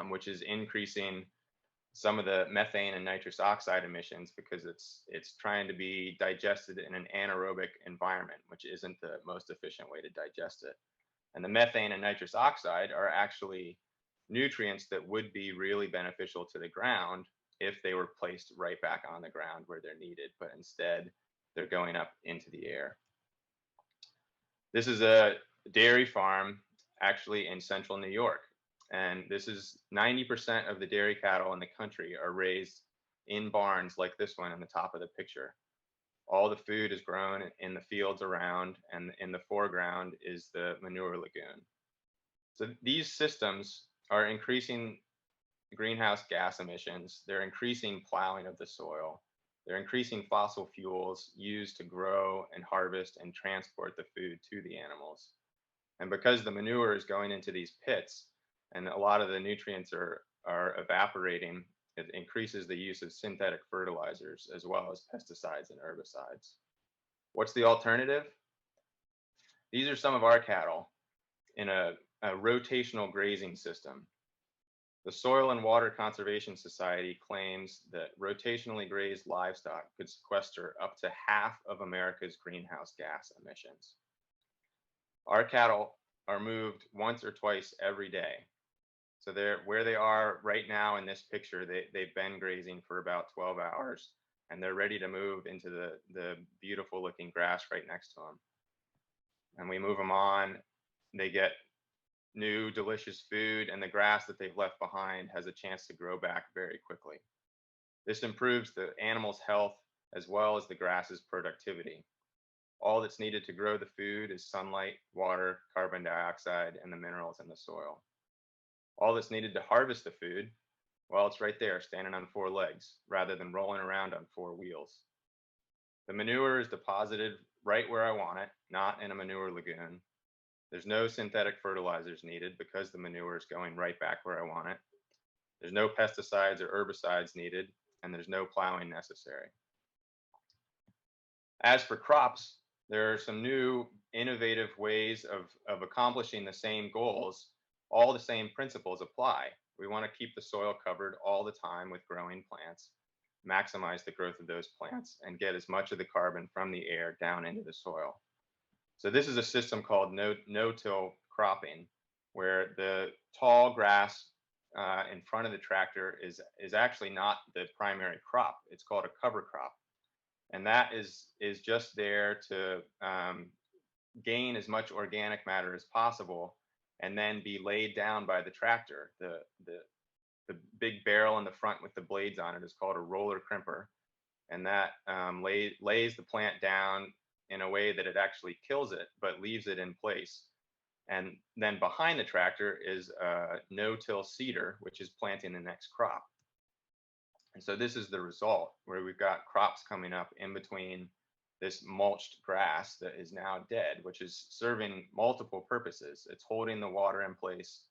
Speaker 4: which is increasing some of the methane and nitrous oxide emissions because it's trying to be digested in an anaerobic environment, which isn't the most efficient way to digest it. And the methane and nitrous oxide are actually nutrients that would be really beneficial to the ground if they were placed right back on the ground where they're needed, but instead they're going up into the air. This is a dairy farm actually in central New York. And this is 90% of the dairy cattle in the country are raised in barns like this one in the top of the picture. All the food is grown in the fields around, and in the foreground is the manure lagoon. So these systems are increasing greenhouse gas emissions. They're increasing plowing of the soil. They're increasing fossil fuels used to grow and harvest and transport the food to the animals. And because the manure is going into these pits, and a lot of the nutrients are evaporating, it increases the use of synthetic fertilizers as well as pesticides and herbicides. What's the alternative? These are some of our cattle in a rotational grazing system. The Soil and Water Conservation Society claims that rotationally grazed livestock could sequester up to half of America's greenhouse gas emissions. Our cattle are moved once or twice every day. So where they are right now in this picture, they've been grazing for about 12 hours, and they're ready to move into the beautiful looking grass right next to them. And we move them on, they get new delicious food, and the grass that they've left behind has a chance to grow back very quickly. This improves the animal's health as well as the grass's productivity. All that's needed to grow the food is sunlight, water, carbon dioxide, and the minerals in the soil. All that's needed to harvest the food, well, it's right there, standing on 4 legs, rather than rolling around on 4 wheels. The manure is deposited right where I want it, not in a manure lagoon. There's no synthetic fertilizers needed because the manure is going right back where I want it. There's no pesticides or herbicides needed, and there's no plowing necessary. As for crops, there are some new innovative ways of accomplishing the same goals. All the same principles apply. We want to keep the soil covered all the time with growing plants, maximize the growth of those plants, and get as much of the carbon from the air down into the soil. So this is a system called no-till cropping, where the tall grass in front of the tractor is actually not the primary crop. It's called a cover crop. And that is just there to gain as much organic matter as possible and then be laid down by the tractor. The big barrel in the front with the blades on it is called a roller crimper. And that lays the plant down in a way that it actually kills it, but leaves it in place. And then behind the tractor is a no-till seeder, which is planting the next crop. And so this is the result, where we've got crops coming up in between this mulched grass that is now dead, which is serving multiple purposes. It's holding the water in place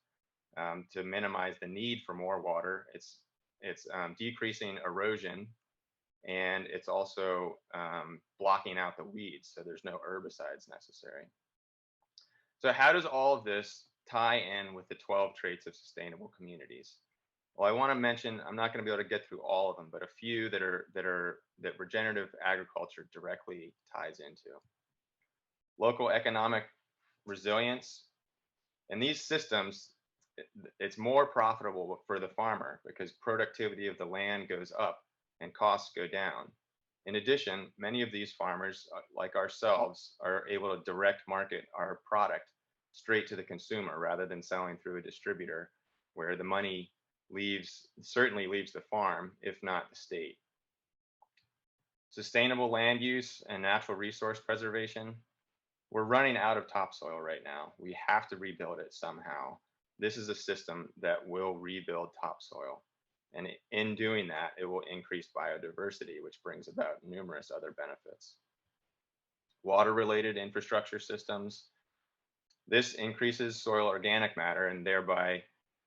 Speaker 4: to minimize the need for more water. It's decreasing erosion, and it's also blocking out the weeds, so there's no herbicides necessary. So how does all of this tie in with the 12 traits of sustainable communities? Well, I want to mention, I'm not going to be able to get through all of them, but a few that regenerative agriculture directly ties into. Local economic resilience. And these systems, it's more profitable for the farmer because productivity of the land goes up and costs go down. In addition, many of these farmers, like ourselves, are able to direct market our product straight to the consumer rather than selling through a distributor, where the money certainly leaves the farm, if not the state. Sustainable land use and natural resource preservation. We're running out of topsoil right now. We have to rebuild it somehow. This is a system that will rebuild topsoil. And in doing that, it will increase biodiversity, which brings about numerous other benefits. Water-related infrastructure systems. This increases soil organic matter and thereby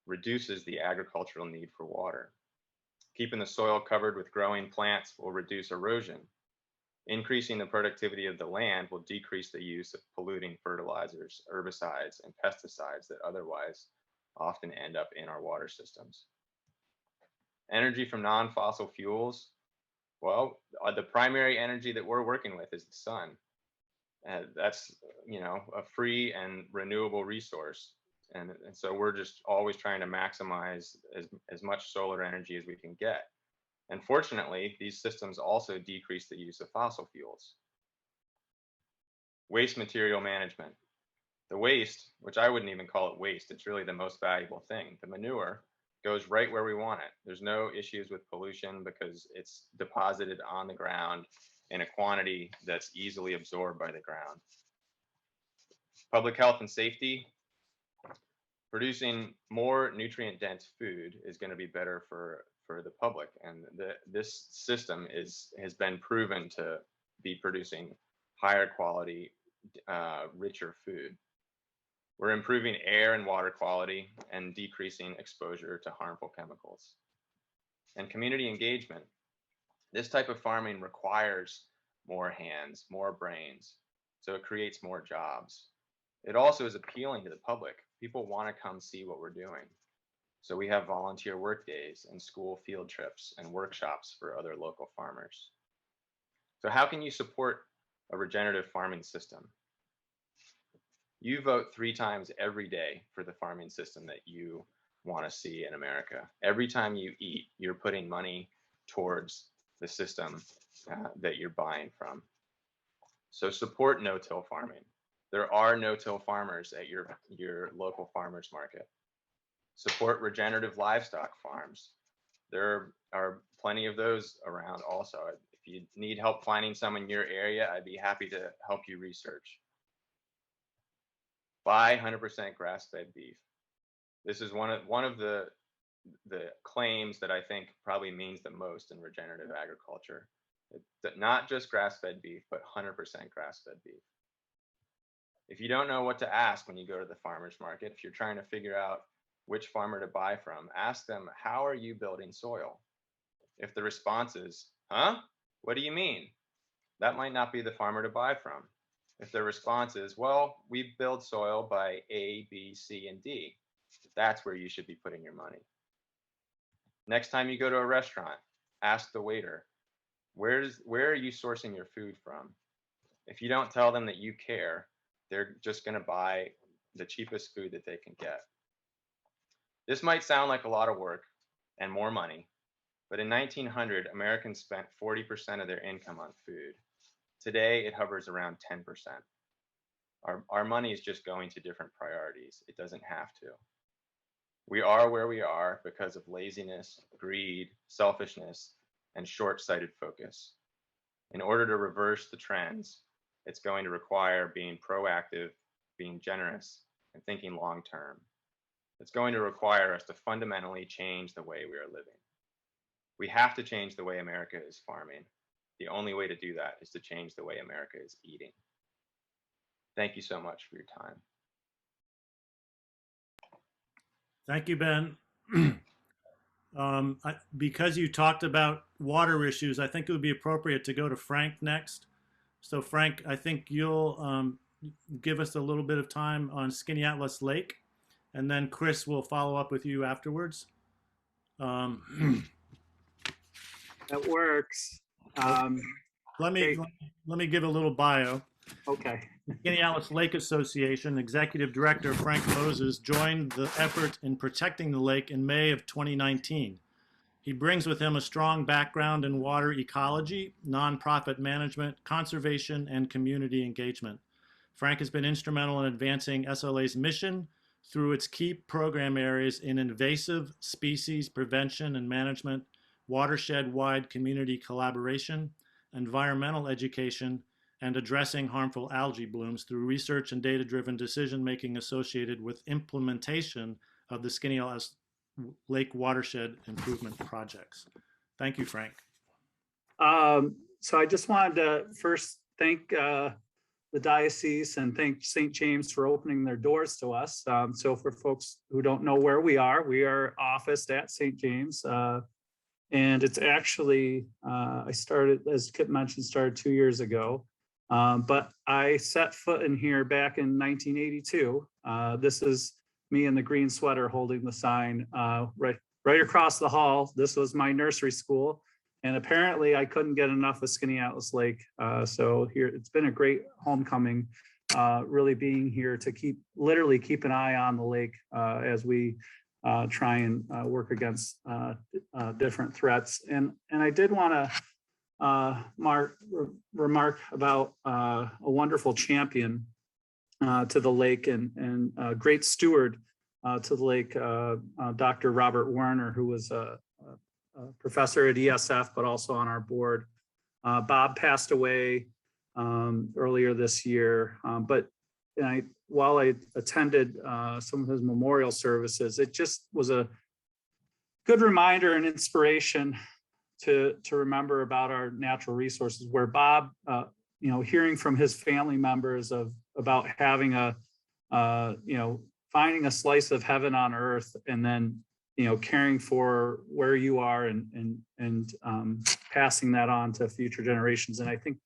Speaker 4: reduces the agricultural need for water. Keeping the soil covered with growing plants will reduce erosion. Increasing the productivity of the land will decrease the use of polluting fertilizers, herbicides, and pesticides that otherwise often end up in our water systems. Energy from non-fossil fuels. Well, the primary energy that we're working with is the sun. That's, a free and renewable resource. And so we're just always trying to maximize as much solar energy as we can get. And fortunately, these systems also decrease the use of fossil fuels. Waste material management. The waste, which I wouldn't even call it waste, it's really the most valuable thing. The manure goes right where we want it. There's no issues with pollution because it's deposited on the ground in a quantity that's easily absorbed by the ground. Public health and safety. Producing more nutrient-dense food is going to be better for the public, and this system has been proven to be producing higher quality, richer food. We're improving air and water quality and decreasing exposure to harmful chemicals. And community engagement. This type of farming requires more hands, more brains, so it creates more jobs. It also is appealing to the public. People want to come see what we're doing. So we have volunteer work days and school field trips and workshops for other local farmers. So how can you support a regenerative farming system? You vote 3 times every day for the farming system that you want to see in America. Every time you eat, you're putting money towards the system that you're buying from. So support no-till farming. There are no-till farmers at your local farmers market. Support regenerative livestock farms. There are plenty of those around also. If you need help finding some in your area, I'd be happy to help you research. Buy 100% grass-fed beef. This is one of the claims that I think probably means the most in regenerative agriculture. Not just grass-fed beef, but 100% grass-fed beef. If you don't know what to ask when you go to the farmer's market, if you're trying to figure out which farmer to buy from, ask them, how are you building soil? If the response is, huh? What do you mean? That might not be the farmer to buy from. If the response is, well, we build soil by A, B, C, and D, that's where you should be putting your money. Next time you go to a restaurant, ask the waiter, where are you sourcing your food from? If you don't tell them that you care, they're just going to buy the cheapest food that they can get. This might sound like a lot of work and more money, but in 1900, Americans spent 40% of their income on food. Today, it hovers around 10%. Our money is just going to different priorities. It doesn't have to. We are where we are because of laziness, greed, selfishness, and short-sighted focus. In order to reverse the trends, it's going to require being proactive, being generous, and thinking long-term. It's going to require us to fundamentally change the way we are living. We have to change the way America is farming. The only way to do that is to change the way America is eating. Thank you so much for your time.
Speaker 1: Thank you, Ben. Because you talked about water issues, I think it would be appropriate to go to Frank next. So Frank, I think you'll give us a little bit of time on Skaneateles Lake, and then Chris will follow up with you afterwards.
Speaker 5: That works.
Speaker 1: Let me give a little bio.
Speaker 5: Okay.
Speaker 1: Skaneateles Lake Association Executive Director Frank Moses joined the effort in protecting the lake in May of 2019. He brings with him a strong background in water ecology, nonprofit management, conservation, and community engagement. Frank has been instrumental in advancing SLA's mission through its key program areas in invasive species prevention and management, watershed-wide community collaboration, environmental education, and addressing harmful algae blooms through research and data-driven decision-making associated with implementation of the Skaneateles Lake watershed improvement projects. Thank you, Frank.
Speaker 5: So I just wanted to first thank the diocese and thank St. James for opening their doors to us. So for folks who don't know where we are officed at St. James. And it's actually, I started, as Kip mentioned, started 2 years ago. But I set foot in here back in 1982. This is me in the green sweater holding the sign right across the hall. This was my nursery school. And apparently I couldn't get enough of Skaneateles Lake. So here, it's been a great homecoming, really being here to literally keep an eye on the lake as we try and work against different threats. And I did want to remark about a wonderful champion to the lake and a great steward to the lake, Dr. Robert Werner, who was a professor at ESF, but also on our board. Bob passed away earlier this year, but while I attended some of his memorial services, it just was a good reminder and inspiration to remember about our natural resources, where Bob, hearing from his family members about having finding a slice of heaven on earth, and then caring for where you are and passing that on to future generations. And I think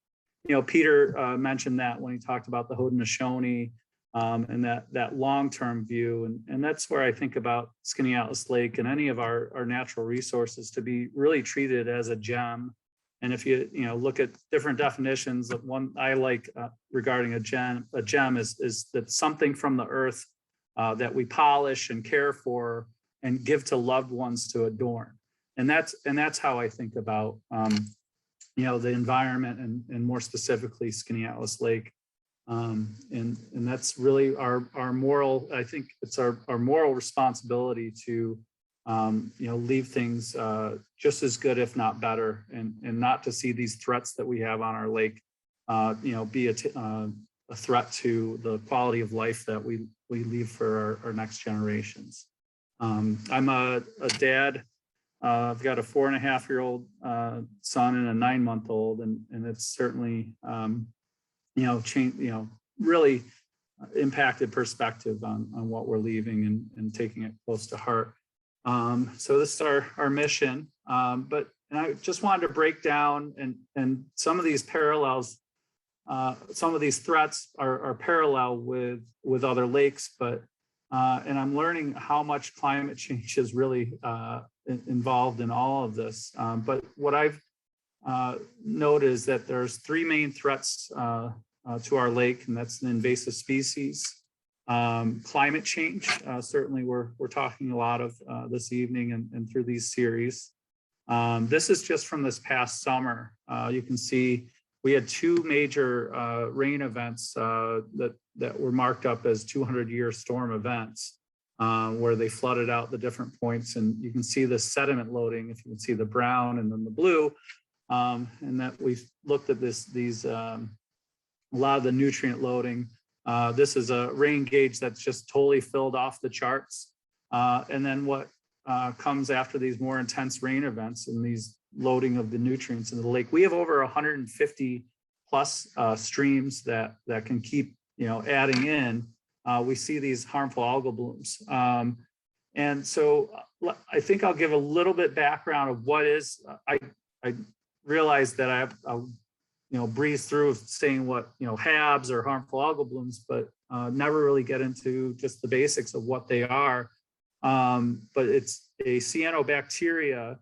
Speaker 5: Peter mentioned that when he talked about the Haudenosaunee and that long-term view, and that's where I think about Skaneateles Lake and any of our natural resources to be really treated as a gem. And if you look at different definitions, of one I like regarding a gem is that something from the earth that we polish and care for and give to loved ones to adorn. And that's how I think about the environment and more specifically Skaneateles Lake. And that's really our moral, I think it's our moral responsibility to leave things just as good, if not better, and not to see these threats that we have on our lake be a threat to the quality of life that we leave for our next generations. I'm a dad. I've got a 4.5-year-old son and a 9-month-old, and it's certainly really impacted perspective on what we're leaving and taking it close to heart. So this is our mission, but I just wanted to break down and some of these parallels, some of these threats are parallel with other lakes, but and I'm learning how much climate change is really involved in all of this. But what I've noted is that there's 3 main threats to our lake, and that's the invasive species, climate change. Certainly we're talking a lot of this evening and through these series. This is just from this past summer. You can see we had 2 major rain events that were marked up as 200-year storm events, where they flooded out the different points. And you can see the sediment loading, if you can see the brown and then the blue, and that we've looked at these a lot of the nutrient loading. This is a rain gauge that's just totally filled off the charts. And then what comes after these more intense rain events and these loading of the nutrients in the lake. We have over 150 plus streams that can keep adding in. We see these harmful algal blooms. And so I think I'll give a little bit background of what is, I realized that I'll breeze through saying what, HABs or harmful algal blooms, but never really get into just the basics of what they are. But it's a cyanobacteria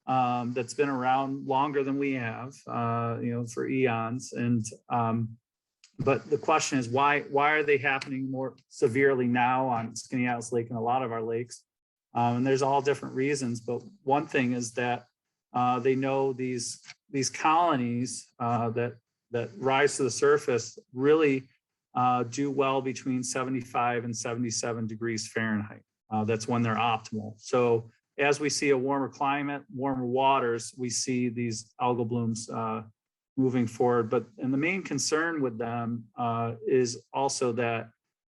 Speaker 5: that's been around longer than we have, for eons. And But the question is, why are they happening more severely now on Skaneateles Lake and a lot of our lakes? And there's all different reasons, but one thing is that they know these colonies that rise to the surface really do well between 75 and 77 degrees Fahrenheit. That's when they're optimal. So as we see a warmer climate, warmer waters, we see these algal blooms moving forward. And the main concern with them is also that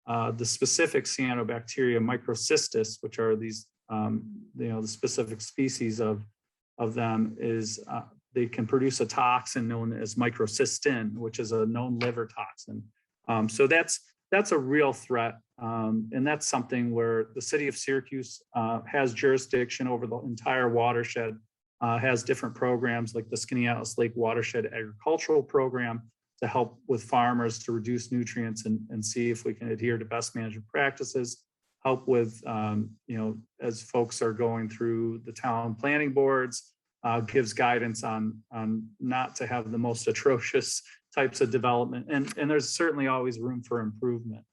Speaker 5: the specific cyanobacteria microcystis, which are these, the specific species of them, is they can produce a toxin known as microcystin, which is a known liver toxin. So that's a real threat. And that's something where the city of Syracuse has jurisdiction over the entire watershed, has different programs like the Skaneateles Lake Watershed Agricultural Program to help with farmers to reduce nutrients and see if we can adhere to best management practices, help with, as folks are going through the town planning boards, gives guidance on not to have the most atrocious types of development. And there's certainly always room for improvement.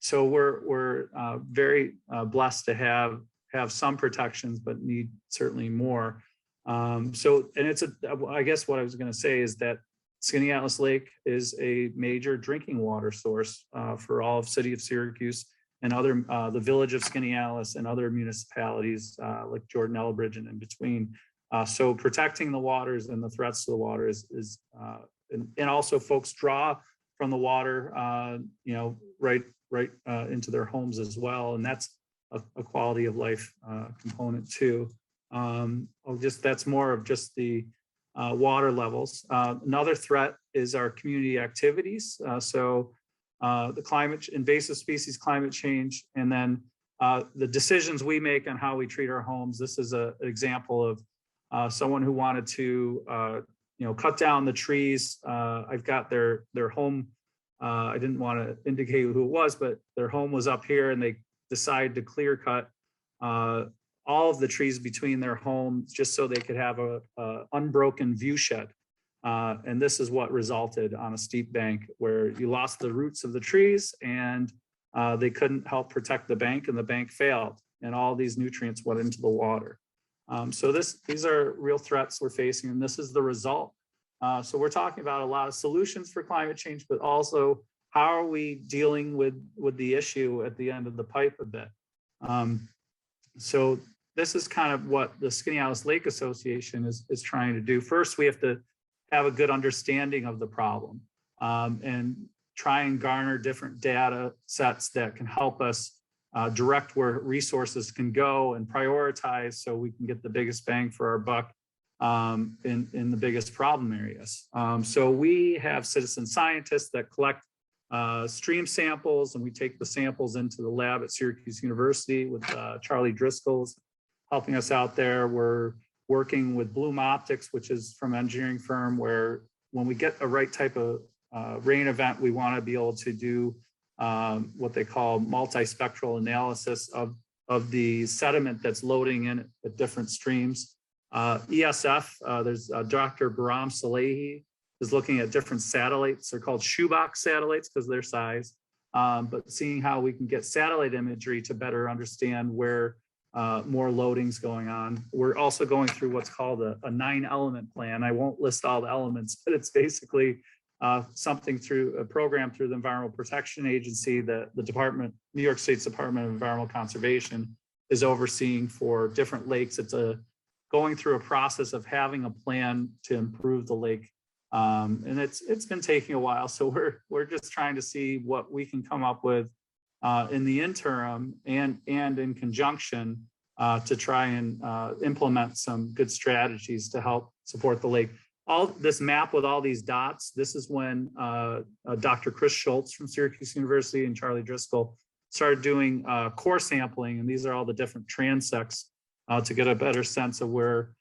Speaker 5: So we're very blessed to have some protections, but need certainly more. I guess what I was going to say is that Skaneateles Lake is a major drinking water source for all of city of Syracuse and other the village of Skaneateles and other municipalities like Jordan, Elbridge, and in between. So protecting the waters and the threats to the water is and also folks draw from the water, right into their homes as well, and that's a quality of life component too. That's more of just the water levels. Another threat is our community activities. The invasive species, climate change, and then the decisions we make on how we treat our homes. This is an example of someone who wanted to cut down the trees. I've got their home. I didn't want to indicate who it was, but their home was up here, and they decided to clear cut all of the trees between their homes just so they could have a unbroken view shed. And this is what resulted on a steep bank where you lost the roots of the trees, and they couldn't help protect the bank, and the bank failed, and all these nutrients went into the water. So these are real threats we're facing, and this is the result. So we're talking about a lot of solutions for climate change, but also how are we dealing with the issue at the end of the pipe a bit. So this is kind of what the Skaneateles Lake Association is trying to do. First, we have to have a good understanding of the problem and try and garner different data sets that can help us direct where resources can go and prioritize so we can get the biggest bang for our buck in the biggest problem areas. So we have citizen scientists that collect stream samples, and we take the samples into the lab at Syracuse University with Charlie Driscoll's helping us out there. We're working with Bloom Optics, which is from an engineering firm, where when we get a right type of rain event, we want to be able to do what they call multispectral analysis of the sediment that's loading in at different streams. ESF, there's Dr. Bahram Salehi is looking at different satellites. They're called shoebox satellites because of their size, but seeing how we can get satellite imagery to better understand where more loading's going on. We're also going through what's called a 9-element plan. I won't list all the elements, but it's basically something through a program through the Environmental Protection Agency that the New York State's Department of Environmental Conservation is overseeing for different lakes. It's going through a process of having a plan to improve the lake. And it's been taking a while. So we're just trying to see what we can come up with in the interim and in conjunction to try and implement some good strategies to help support the lake. All this map with all these dots, this is when Dr. Chris Schultz from Syracuse University and Charlie Driscoll started doing core sampling. And these are all the different transects to get a better sense of where,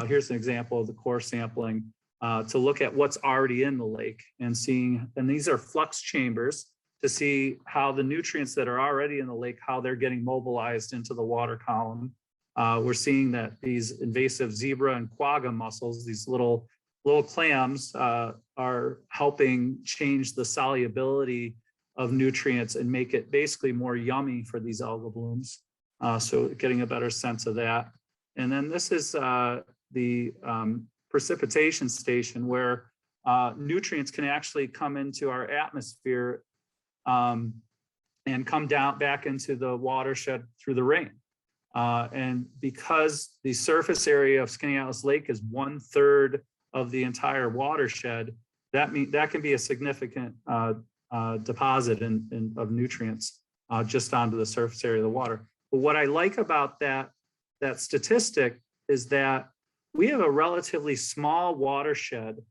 Speaker 5: here's an example of the core sampling to look at what's already in the lake and seeing, and these are flux chambers to see how the nutrients that are already in the lake, how they're getting mobilized into the water column. We're seeing that these invasive zebra and quagga mussels, these little little clams are helping change the solubility of nutrients and make it basically more yummy for these algal blooms. So getting a better sense of that. And then this is the precipitation station where nutrients can actually come into our atmosphere and come down back into the watershed through the rain. And because the surface area of Skaneateles Lake is 1/3 of the entire watershed, that can be a significant deposit of nutrients just onto the surface area of the water. But what I like about that statistic is that we have a relatively small watershed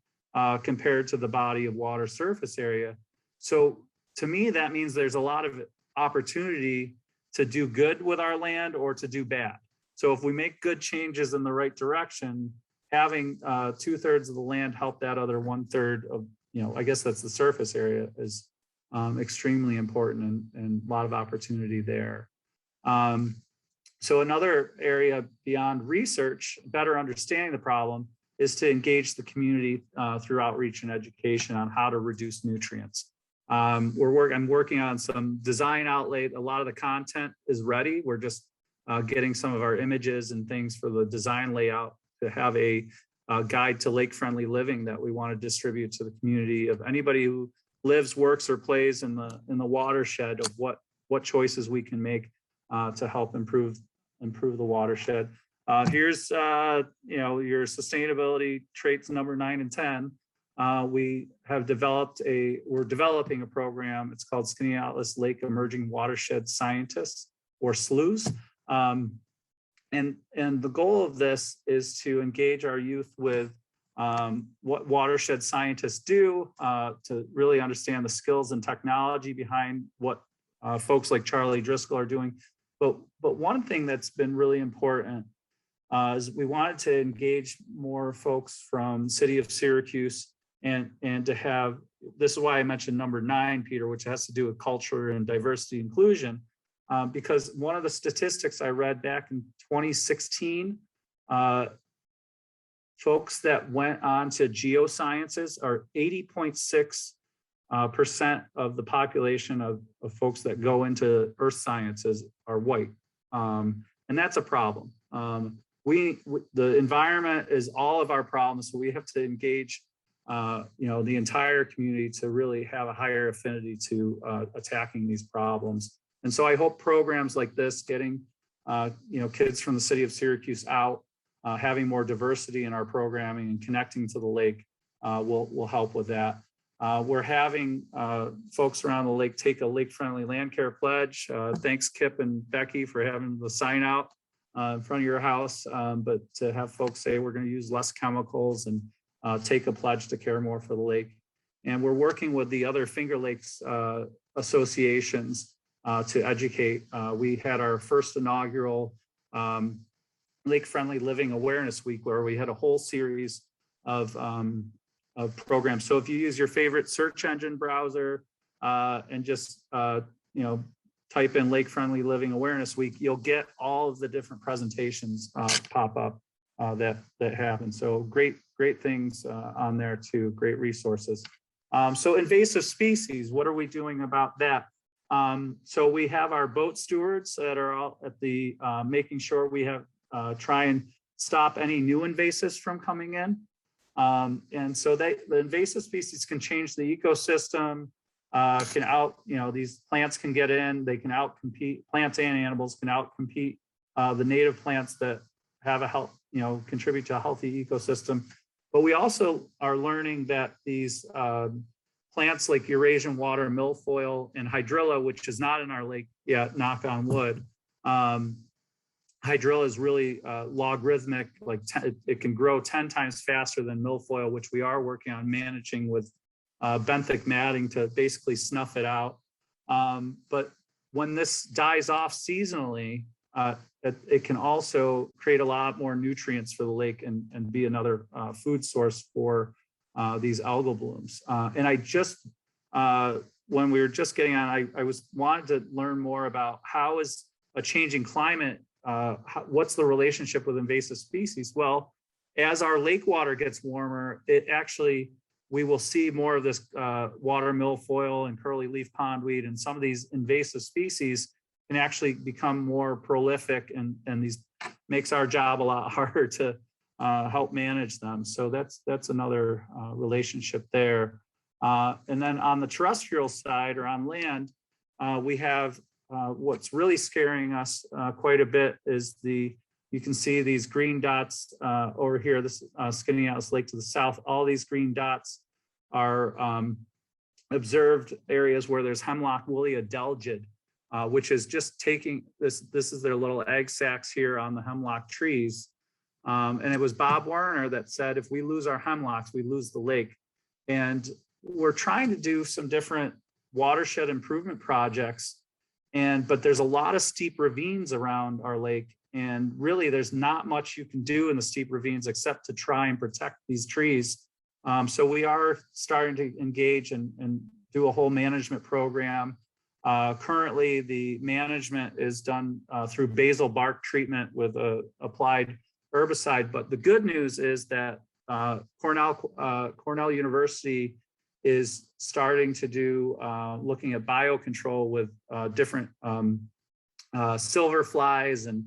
Speaker 5: compared to the body of water surface area. So to me, that means there's a lot of opportunity to do good with our land or to do bad. So if we make good changes in the right direction, having 2/3 of the land help that other 1/3 of, I guess that's the surface area, is extremely important and a lot of opportunity there. So another area beyond research, better understanding the problem, is to engage the community through outreach and education on how to reduce nutrients. I'm working on some design outlay. A lot of the content is ready. We're just getting some of our images and things for the design layout to have a guide to lake-friendly living that we want to distribute to the community of anybody who lives, works, or plays in the watershed, of what choices we can make to help improve the watershed. Here's your sustainability traits number 9 and 10. We're developing a program. It's called Skaneateles Lake Emerging Watershed Scientists, or SLUs. And the goal of this is to engage our youth with what watershed scientists do, to really understand the skills and technology behind what folks like Charlie Driscoll are doing. But one thing that's been really important is we wanted to engage more folks from City of Syracuse and to have, this is why I mentioned number 9, Peter, which has to do with culture and diversity inclusion, because one of the statistics I read back in 2016, folks that went on to geosciences are 80.6% of the population of folks that go into earth sciences are white. And that's a problem. The environment is all of our problems, so we have to engage the entire community to really have a higher affinity to attacking these problems. And so I hope programs like this, getting kids from the city of Syracuse out, having more diversity in our programming and connecting to the lake will help with that. We're having folks around the lake take a lake-friendly land care pledge. Thanks, Kip and Becky, for having the sign out in front of your house. But to have folks say we're going to use less chemicals and take a pledge to care more for the lake. And we're working with the other Finger Lakes associations to educate. We had our first inaugural Lake-Friendly Living Awareness Week, where we had a whole series of programs. So if you use your favorite search engine browser and just type in Lake-Friendly Living Awareness Week, you'll get all of the different presentations pop up that happen. So great things on there too, great resources. So invasive species, what are we doing about that? So we have our boat stewards that are out at the making sure we have try and stop any new invasives from coming in. And so the invasive species can change the ecosystem, these plants can get in, they can outcompete, plants and animals can outcompete the native plants that have contribute to a healthy ecosystem. But we also are learning that these plants like Eurasian water milfoil and hydrilla, which is not in our lake yet, knock on wood. Hydrilla is really logarithmic, it can grow 10 times faster than milfoil, which we are working on managing with benthic matting to basically snuff it out. But when this dies off seasonally, it can also create a lot more nutrients for the lake and be another food source for these algal blooms. And I just, when we were just getting on, I wanted to learn more about how is a changing climate, what's the relationship with invasive species? Well, as our lake water gets warmer, we will see more of this water milfoil and curly leaf pondweed, and some of these invasive species can actually become more prolific, and these makes our job a lot harder to help manage them. So that's another relationship there. And then on the terrestrial side, or on land, we have what's really scaring us quite a bit is you can see these green dots over here, this Skaneateles Lake to the south. All these green dots are observed areas where there's hemlock woolly adelgid, which is just taking this is their little egg sacs here on the hemlock trees. And it was Bob Werner that said, if we lose our hemlocks, we lose the lake. And we're trying to do some different watershed improvement projects, but there's a lot of steep ravines around our lake. And really, there's not much you can do in the steep ravines except to try and protect these trees. So we are starting to engage and do a whole management program. Currently, the management is done through basal bark treatment with applied herbicide. But the good news is that Cornell University is starting to do looking at biocontrol with different silver flies and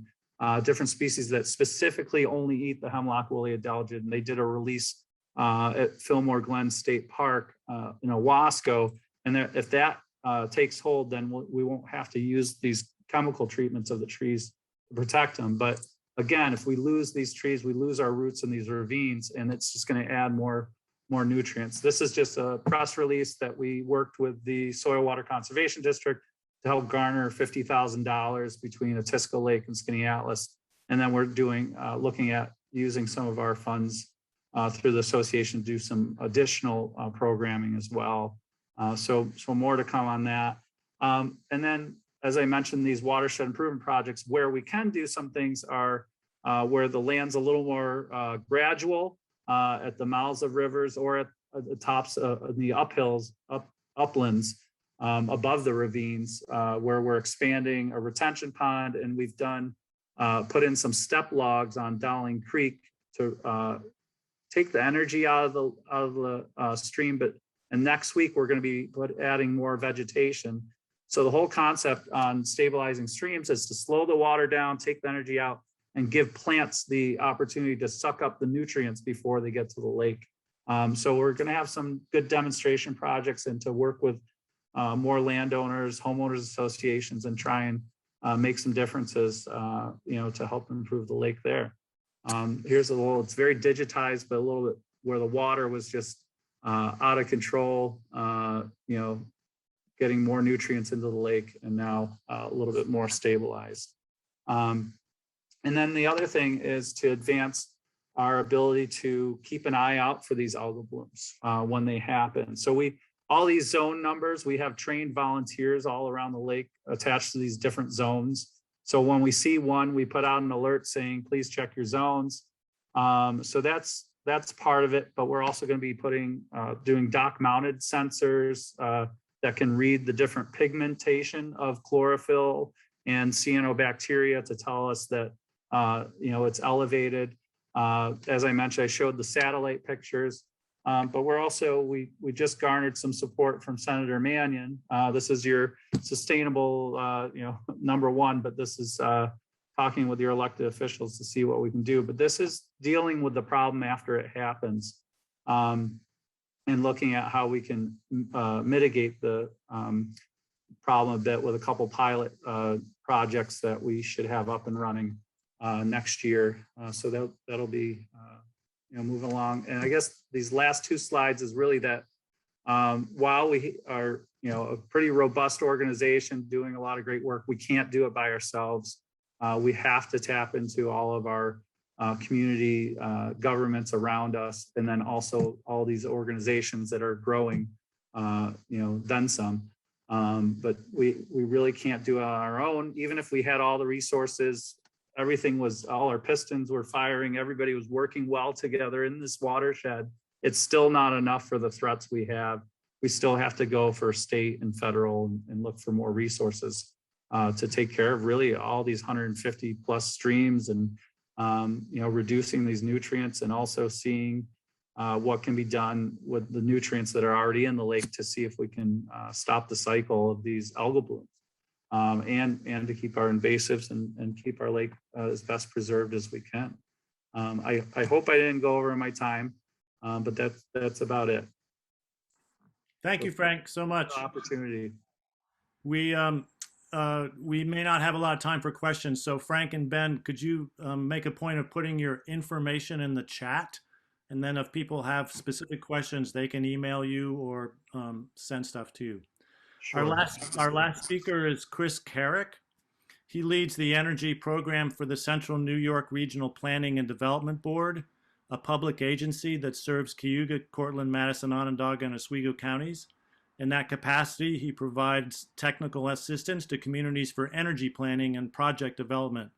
Speaker 5: different species that specifically only eat the hemlock woolly adelgid. And they did a release at Fillmore Glen State Park in Owasco. And if that takes hold, then we won't have to use these chemical treatments of the trees to protect them. But again, if we lose these trees, we lose our roots in these ravines, and it's just going to add more nutrients. This is just a press release that we worked with the Soil Water Conservation District to help garner $50,000 between Atisco Lake and Skaneateles. And then we're looking at using some of our funds through the association to do some additional programming as well. So more to come on that. And then, as I mentioned, these watershed improvement projects, where we can do some things are where the land's a little more gradual at the mouths of rivers, or at the tops of the uplands above the ravines, where we're expanding a retention pond, and we've put in some step logs on Dowling Creek to take the energy out of the stream. And next week we're going to be adding more vegetation. So the whole concept on stabilizing streams is to slow the water down, take the energy out, and give plants the opportunity to suck up the nutrients before they get to the lake. So we're going to have some good demonstration projects, and to work with more landowners, homeowners associations, and try and make some differences, to help improve the lake there. Here's it's very digitized, but a little bit where the water was just out of control, getting more nutrients into the lake, and now a little bit more stabilized. And then the other thing is to advance our ability to keep an eye out for these algal blooms when they happen. So all these zone numbers, we have trained volunteers all around the lake attached to these different zones. So when we see one, we put out an alert saying, please check your zones. So that's part of it, but we're also going to be doing dock mounted sensors that can read the different pigmentation of chlorophyll and cyanobacteria to tell us that it's elevated. As I mentioned, I showed the satellite pictures, but we just garnered some support from Senator Mannion. This is your sustainable, #1, but this is talking with your elected officials to see what we can do. But this is dealing with the problem after it happens, and looking at how we can mitigate the problem a bit with a couple pilot projects that we should have up and running next year. So that'll be moving along. And I guess these last two slides is really that while we are a pretty robust organization doing a lot of great work, we can't do it by ourselves. We have to tap into all of our community governments around us, and then also all these organizations that are growing, then some. But we really can't do it on our own. Even if we had all the resources, all our pistons were firing, everybody was working well together in this watershed, it's still not enough for the threats we have. We still have to go for state and federal and look for more resources to take care of really all these 150 plus streams and reducing these nutrients and also seeing what can be done with the nutrients that are already in the lake to see if we can stop the cycle of these algal blooms, and to keep our invasives and keep our lake as best preserved as we can. I hope I didn't go over my time, but that's about it.
Speaker 1: Thank you, Frank, so much.
Speaker 5: Opportunity.
Speaker 1: We may not have a lot of time for questions, so Frank and Ben, could you make a point of putting your information in the chat? And then if people have specific questions, they can email you or send stuff to you.
Speaker 5: Sure.
Speaker 1: Our last speaker is Chris Carrick. He leads the energy program for the Central New York Regional Planning and Development Board, a public agency that serves Cayuga, Cortland, Madison, Onondaga, and Oswego counties. In that capacity, he provides technical assistance to communities for energy planning and project development.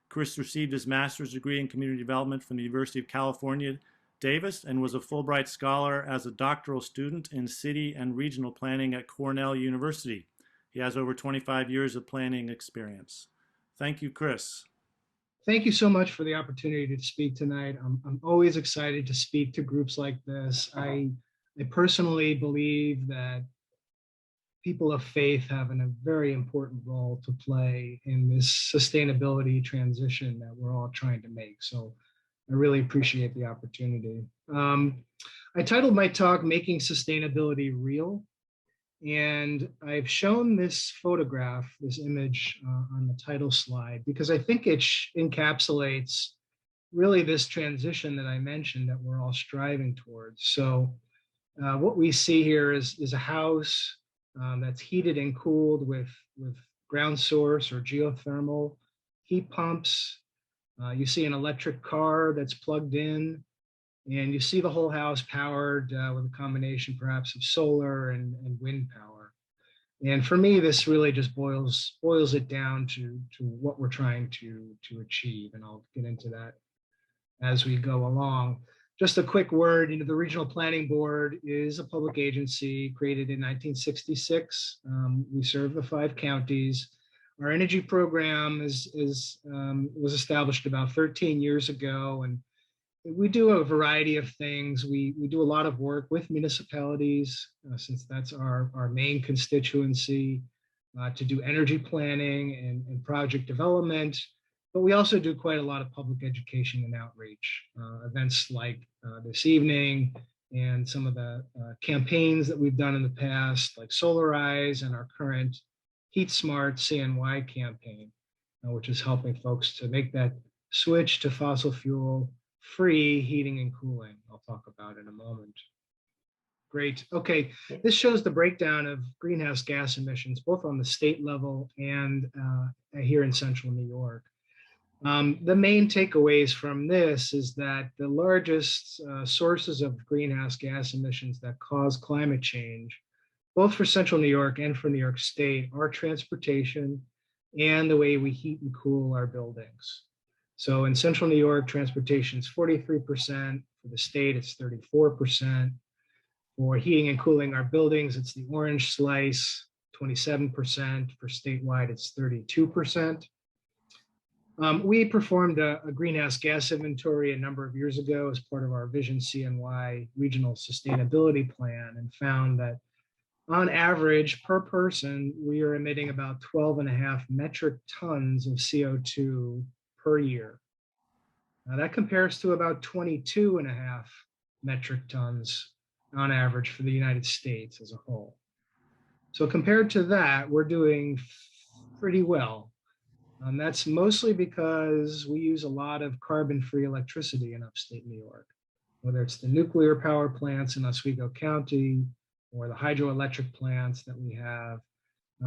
Speaker 1: Chris received his master's degree in community development from the University of California, Davis, and was a Fulbright Scholar as a doctoral student in city and regional planning at Cornell University. He has over 25 years of planning experience. Thank you, Chris.
Speaker 6: Thank you so much for the opportunity to speak tonight. I'm always excited to speak to groups like this. I personally believe that people of faith have a very important role to play in this sustainability transition that we're all trying to make. So I really appreciate the opportunity. I titled my talk, Making Sustainability Real. And I've shown this photograph, this image on the title slide, because I think it encapsulates really this transition that I mentioned that we're all striving towards. So what we see here is a house that's heated and cooled with ground source or geothermal heat pumps. You see an electric car that's plugged in, and you see the whole house powered with a combination perhaps of solar and wind power. And for me, this really just boils it down to what we're trying to achieve. And I'll get into that as we go along. Just a quick word, the Regional Planning Board is a public agency created in 1966. We serve the 5 counties. Our energy program was established about 13 years ago, and we do a variety of things. We do a lot of work with municipalities, since that's our main constituency, to do energy planning and project development. But we also do quite a lot of public education and outreach, events like this evening, and some of the campaigns that we've done in the past, like Solarize and our current Heat Smart CNY campaign, which is helping folks to make that switch to fossil fuel free heating and cooling. I'll talk about in a moment. Great. Okay, this shows the breakdown of greenhouse gas emissions, both on the state level and here in Central New York. The main takeaways from this is that the largest sources of greenhouse gas emissions that cause climate change, both for Central New York and for New York State, are transportation and the way we heat and cool our buildings. So in Central New York, transportation is 43%. For the state, it's 34%. For heating and cooling our buildings, it's the orange slice, 27%. For statewide, it's 32%. We performed a greenhouse gas inventory a number of years ago as part of our Vision CNY Regional Sustainability Plan, and found that on average per person, we are emitting about 12.5 metric tons of CO2 per year. Now that compares to about 22.5 metric tons on average for the United States as a whole. So compared to that, we're doing pretty well. That's mostly because we use a lot of carbon-free electricity in upstate New York, whether it's the nuclear power plants in Oswego County or the hydroelectric plants that we have.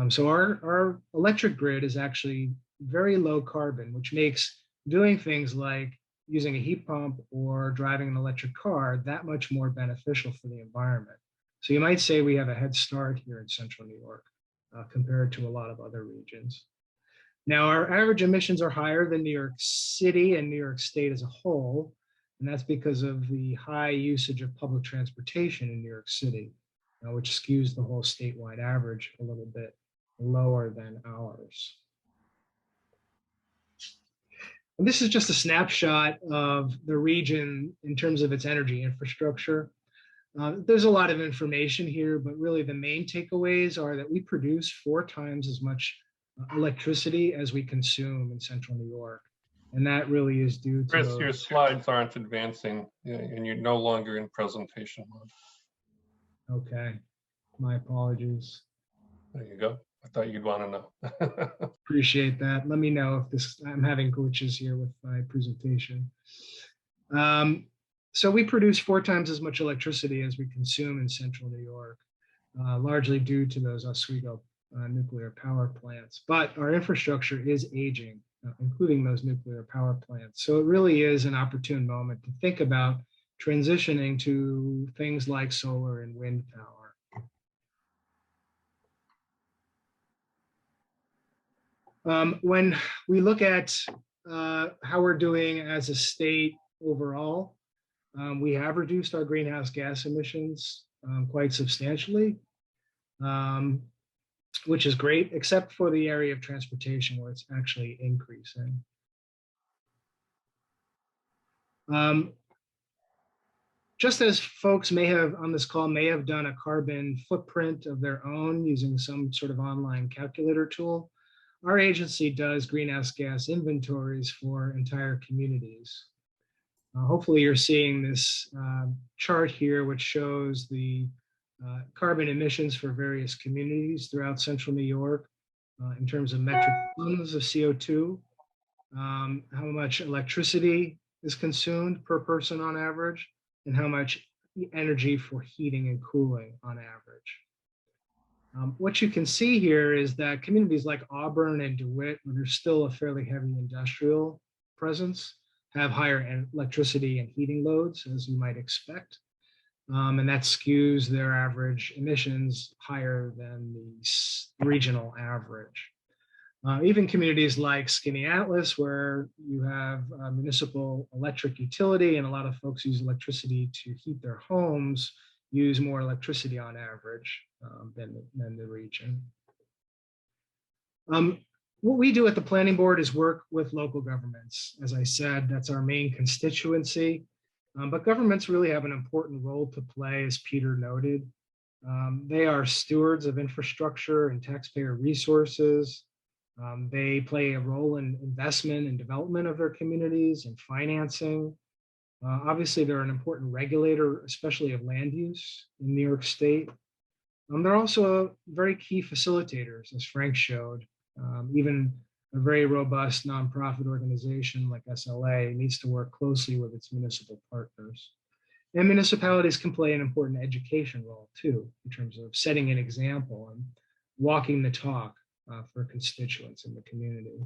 Speaker 6: So our electric grid is actually very low carbon, which makes doing things like using a heat pump or driving an electric car that much more beneficial for the environment. So you might say we have a head start here in Central New York compared to a lot of other regions. Now, our average emissions are higher than New York City and New York State as a whole, and that's because of the high usage of public transportation in New York City, which skews the whole statewide average a little bit lower than ours. And this is just a snapshot of the region in terms of its energy infrastructure. There's a lot of information here, but really the main takeaways are that we produce 4 times as much electricity as we consume in central New York. And that really is due to
Speaker 3: Chris, your slides aren't advancing and you're no longer in presentation mode.
Speaker 6: Okay, my apologies.
Speaker 3: There you go. I thought you'd want to know.
Speaker 6: Appreciate that. Let me know if I'm having glitches here with my presentation. So we produce 4 times as much electricity as we consume in central New York, largely due to those Oswego nuclear power plants. But our infrastructure is aging, including those nuclear power plants. So it really is an opportune moment to think about transitioning to things like solar and wind power. When we look at how we're doing as a state overall, we have reduced our greenhouse gas emissions quite substantially, which is great, except for the area of transportation where it's actually increasing. Just as folks may have on this call may have done a carbon footprint of their own using some sort of online calculator tool, our agency does greenhouse gas inventories for entire communities. Hopefully you're seeing this chart here, which shows the carbon emissions for various communities throughout central New York in terms of metric tons of CO2, how much electricity is consumed per person on average, and how much energy for heating and cooling on average. What you can see here is that communities like Auburn and DeWitt, where there's still a fairly heavy industrial presence, have higher electricity and heating loads, as you might expect. And that skews their average emissions higher than the regional average. Even communities like Skaneateles, where you have a municipal electric utility and a lot of folks use electricity to heat their homes, use more electricity on average than the region. What we do at the planning board is work with local governments. As I said, that's our main constituency, but governments really have an important role to play, as Peter noted. They are stewards of infrastructure and taxpayer resources. They play a role in investment and development of their communities and financing. Obviously, they're an important regulator, especially of land use in New York State. They're also very key facilitators, as Frank showed. Even a very robust nonprofit organization like SLA needs to work closely with its municipal partners. And municipalities can play an important education role too, in terms of setting an example and walking the talk for constituents in the community.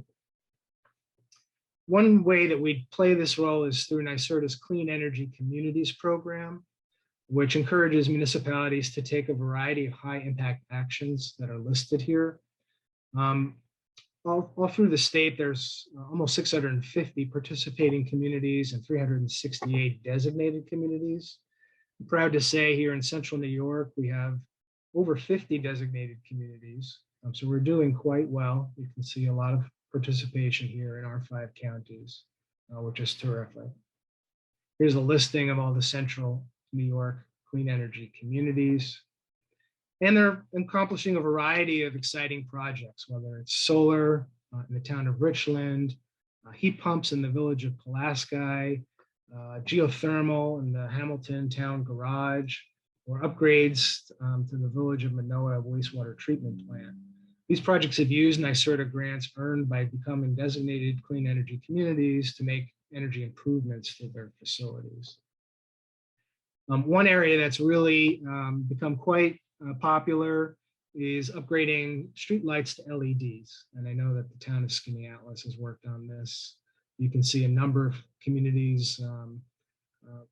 Speaker 6: One way that we play this role is through NYSERDA's Clean Energy Communities program, which encourages municipalities to take a variety of high impact actions that are listed here. All through the state, there's almost 650 participating communities and 368 designated communities. I'm proud to say here in central New York, we have over 50 designated communities. So we're doing quite well. You can see a lot of participation here in our 5 counties, which is terrific. Here's a listing of all the central New York clean energy communities. And they're accomplishing a variety of exciting projects, whether it's solar in the town of Richland, heat pumps in the village of Pulaski, geothermal in the Hamilton town garage, or upgrades to the village of Manoa wastewater treatment plant. These projects have used NYSERDA grants earned by becoming designated clean energy communities to make energy improvements to their facilities. One area that's really become quite popular is upgrading streetlights to LEDs. And I know that the town of Skaneateles has worked on this. You can see a number of communities,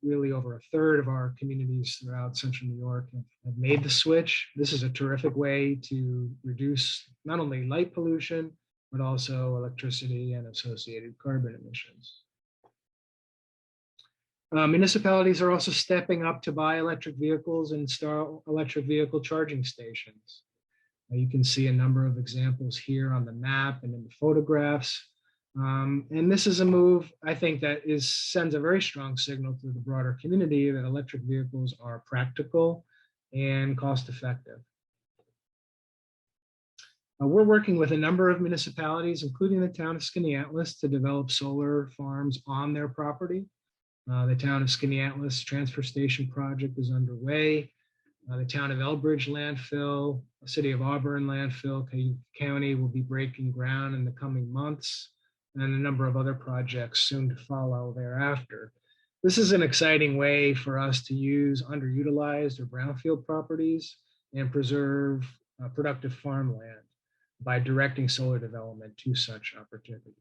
Speaker 6: really over 1/3 of our communities throughout central New York have made the switch. This is a terrific way to reduce not only light pollution, but also electricity and associated carbon emissions. Municipalities are also stepping up to buy electric vehicles and install electric vehicle charging stations. You can see a number of examples here on the map and in the photographs. And this is a move, I think, that sends a very strong signal to the broader community that electric vehicles are practical and cost effective. We're working with a number of municipalities, including the town of Skaneateles, to develop solar farms on their property. The town of Skaneateles transfer station project is underway. The town of Elbridge landfill, the city of Auburn landfill, County will be breaking ground in the coming months, and a number of other projects soon to follow thereafter. This is an exciting way for us to use underutilized or brownfield properties and preserve productive farmland by directing solar development to such opportunities.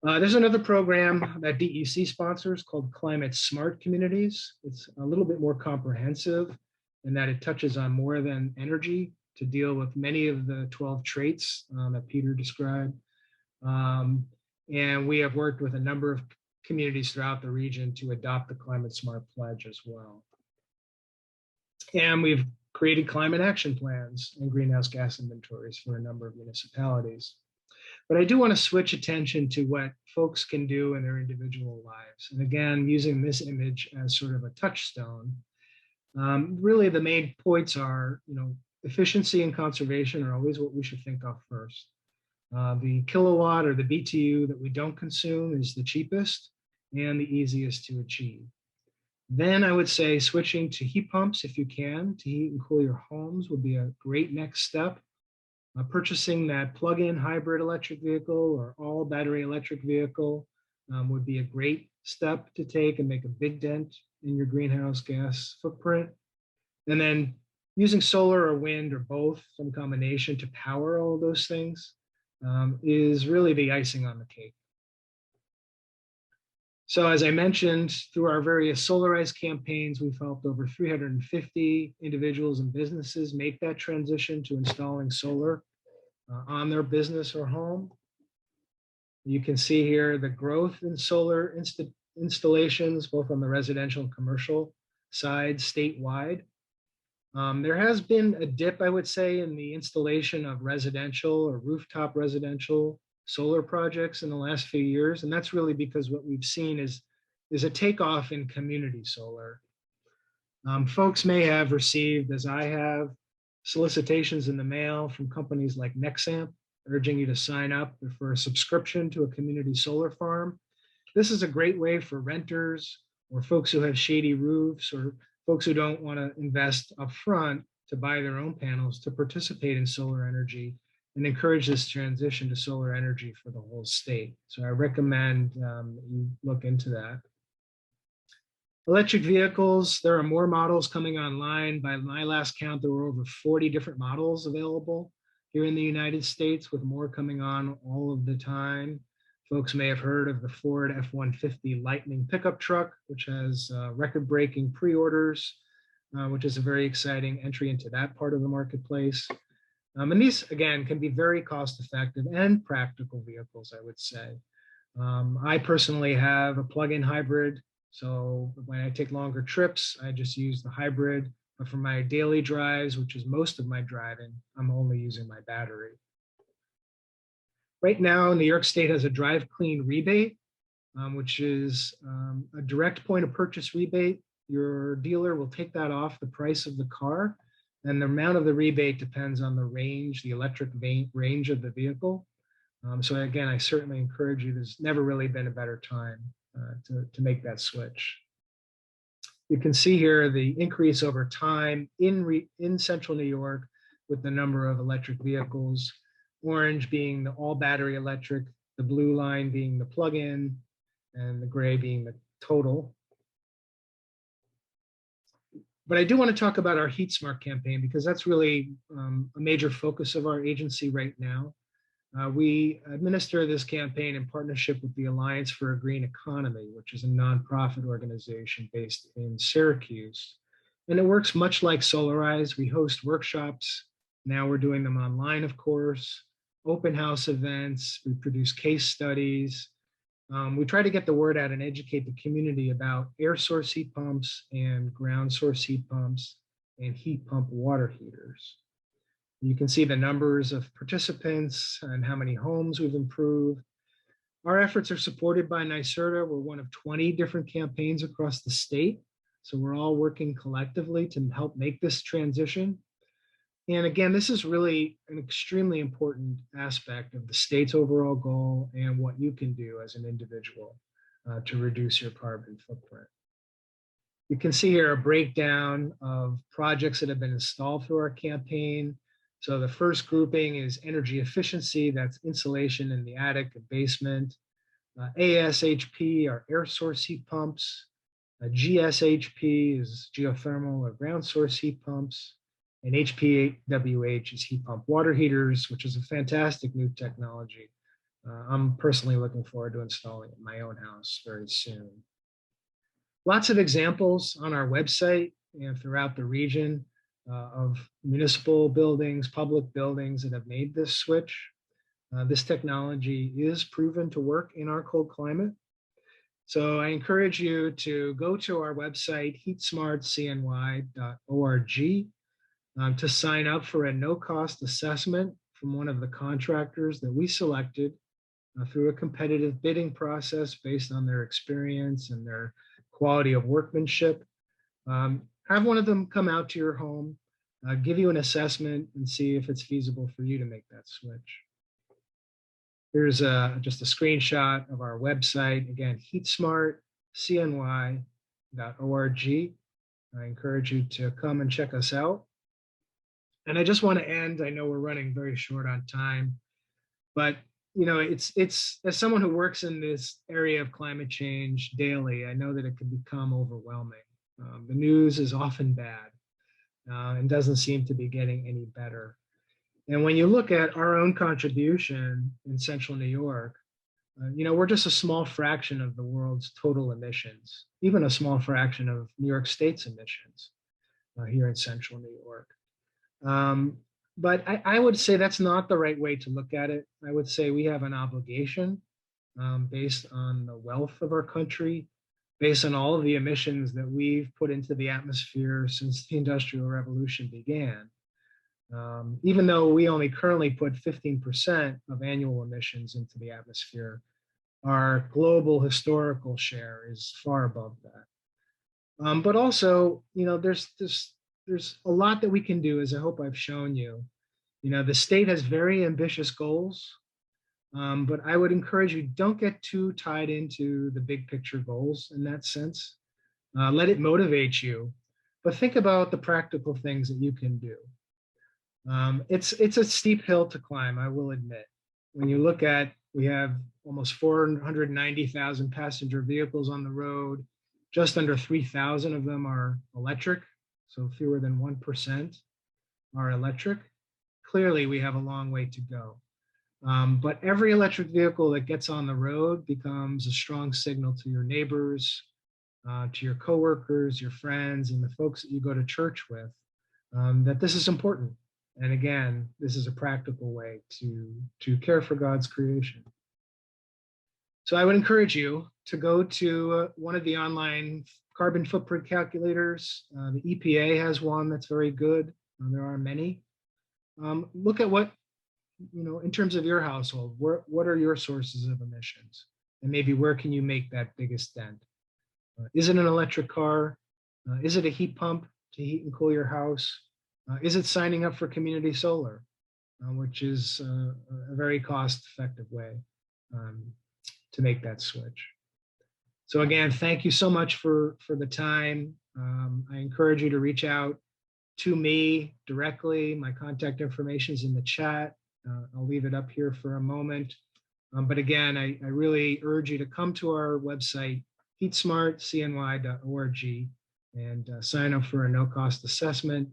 Speaker 6: There's another program that DEC sponsors called Climate Smart Communities. It's a little bit more comprehensive in that it touches on more than energy to deal with many of the 12 traits that Peter described. And we have worked with a number of communities throughout the region to adopt the Climate Smart Pledge as well. And we've created climate action plans and greenhouse gas inventories for a number of municipalities. But I do want to switch attention to what folks can do in their individual lives. And again, using this image as sort of a touchstone, really the main points are, efficiency and conservation are always what we should think of first. The kilowatt or the BTU that we don't consume is the cheapest and the easiest to achieve. Then I would say switching to heat pumps if you can to heat and cool your homes would be a great next step. Purchasing that plug-in hybrid electric vehicle or all battery electric vehicle would be a great step to take and make a big dent in your greenhouse gas footprint. And then using solar or wind or both, some combination to power all of those things is really the icing on the cake. So as I mentioned, through our various Solarize campaigns, we've helped over 350 individuals and businesses make that transition to installing solar on their business or home. You can see here the growth in solar installations, both on the residential and commercial side statewide. There has been a dip, I would say, in the installation of residential or rooftop residential solar projects in the last few years. And that's really because what we've seen is a takeoff in community solar. Folks may have received, as I have, solicitations in the mail from companies like Nexamp urging you to sign up for a subscription to a community solar farm. This is a great way for renters or folks who have shady roofs or folks who don't want to invest upfront to buy their own panels to participate in solar energy and encourage this transition to solar energy for the whole state. So I recommend you look into that. Electric vehicles, there are more models coming online. By my last count, there were over 40 different models available here in the United States, with more coming on all of the time. Folks may have heard of the Ford F-150 Lightning pickup truck, which has record-breaking pre-orders, which is a very exciting entry into that part of the marketplace. And these, again, can be very cost-effective and practical vehicles, I would say. I personally have a plug-in hybrid, so when I take longer trips, I just use the hybrid. But for my daily drives, which is most of my driving, I'm only using my battery. Right now, New York State has a Drive Clean rebate, which is a direct point of purchase rebate. Your dealer will take that off the price of the car, and the amount of the rebate depends on the range, the electric range of the vehicle. So again, I certainly encourage you, there's never really been a better time to make that switch. You can see here the increase over time in central New York with the number of electric vehicles, orange being the all battery electric, the blue line being the plug-in, and the gray being the total. But I do want to talk about our Heat Smart campaign because that's really a major focus of our agency right now. We administer this campaign in partnership with the Alliance for a Green Economy, which is a nonprofit organization based in Syracuse. And it works much like Solarize. We host workshops. Now we're doing them online, of course, open house events. We produce case studies. We try to get the word out and educate the community about air source heat pumps and ground source heat pumps and heat pump water heaters. You can see the numbers of participants and how many homes we've improved. Our efforts are supported by NYSERDA. We're one of 20 different campaigns across the state. So we're all working collectively to help make this transition. And again, this is really an extremely important aspect of the state's overall goal and what you can do as an individual to reduce your carbon footprint. You can see here a breakdown of projects that have been installed through our campaign. So the first grouping is energy efficiency, that's insulation in the attic and basement. ASHP are air source heat pumps. GSHP is geothermal or ground source heat pumps. And HPWH is heat pump water heaters, which is a fantastic new technology. I'm personally looking forward to installing it in my own house very soon. Lots of examples on our website and throughout the region of municipal buildings, public buildings that have made this switch. This technology is proven to work in our cold climate. So I encourage you to go to our website, heatsmartcny.org, to sign up for a no-cost assessment from one of the contractors that we selected through a competitive bidding process based on their experience and their quality of workmanship. Have one of them come out to your home, give you an assessment and see if it's feasible for you to make that switch. Here's just a screenshot of our website. Again, heatsmartcny.org. I encourage you to come and check us out. And I just want to end, I know we're running very short on time, but you know, it's as someone who works in this area of climate change daily, I know that it can become overwhelming. The news is often bad and doesn't seem to be getting any better. And when you look at our own contribution in central New York, you know, we're just a small fraction of the world's total emissions, even a small fraction of New York State's emissions here in central New York. But I would say that's not the right way to look at it. I would say we have an obligation based on the wealth of our country, based on all of the emissions that we've put into the atmosphere since the Industrial Revolution began. Even though we only currently put 15% of annual emissions into the atmosphere, our global historical share is far above that. But also, you know, there's a lot that we can do, as I hope I've shown you. You know, the state has very ambitious goals, but I would encourage you, don't get too tied into the big picture goals in that sense. Let it motivate you, but think about the practical things that you can do. It's a steep hill to climb, I will admit. When you look at, we have almost 490,000 passenger vehicles on the road, just under 3,000 of them are electric. So fewer than 1% are electric. Clearly, we have a long way to go. But every electric vehicle that gets on the road becomes a strong signal to your neighbors, to your coworkers, your friends, and the folks that you go to church with, that this is important. And again, this is a practical way to care for God's creation. So I would encourage you to go to one of the online carbon footprint calculators. The EPA has one that's very good. There are many. Look at what, you know, in terms of your household, what are your sources of emissions? And maybe where can you make that biggest dent? Is it an electric car? Is it a heat pump to heat and cool your house? Is it signing up for community solar, which is a very cost-effective way to make that switch? So again, thank you so much for the time. I encourage you to reach out to me directly. My contact information is in the chat. I'll leave it up here for a moment. But again, I really urge you to come to our website, heatsmartcny.org, and sign up for a no-cost assessment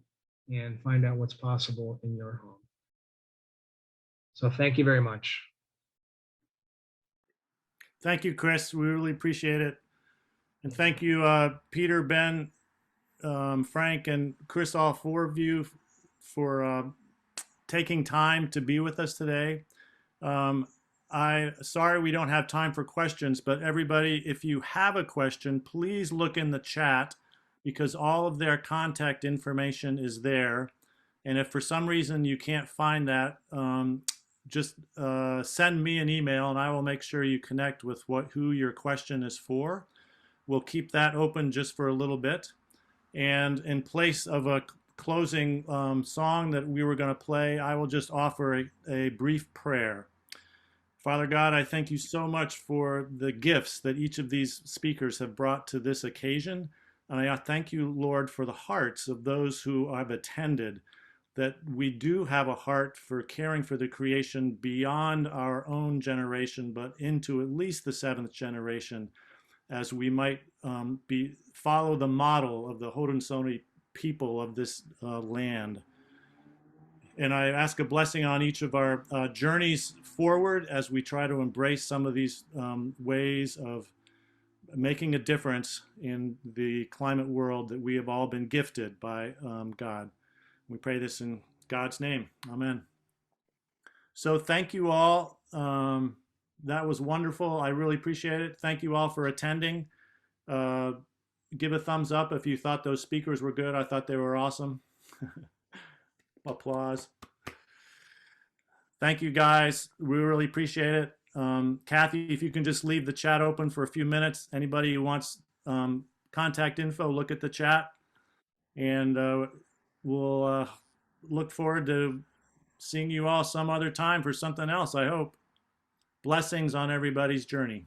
Speaker 6: and find out what's possible in your home. So thank you very much.
Speaker 1: Thank you, Chris. We really appreciate it. And thank you, Peter, Ben, Frank, and Chris, all four of you, for taking time to be with us today. Sorry we don't have time for questions, but everybody, if you have a question, please look in the chat because all of their contact information is there. And if for some reason you can't find that, just send me an email and I will make sure you connect with who your question is for. We'll keep that open just for a little bit. And in place of a closing song that we were going to play, I will just offer a brief prayer. Father God, I thank you so much for the gifts that each of these speakers have brought to this occasion. And I thank you, Lord, for the hearts of those who have attended, that we do have a heart for caring for the creation beyond our own generation, but into at least the 7th generation, as we might follow the model of the Haudenosaunee people of this land. And I ask a blessing on each of our journeys forward as we try to embrace some of these ways of making a difference in the climate world that we have all been gifted by God. We pray this in God's name. Amen. So thank you all. That was wonderful. I really appreciate it. Thank you all for attending. Give a thumbs up if you thought those speakers were good. I thought they were awesome. Applause. Thank you guys. We really appreciate it. Kathy, if you can just leave the chat open for a few minutes. Anybody who wants contact info, look at the chat. And we'll look forward to seeing you all some other time for something else, I hope. Blessings on everybody's journey.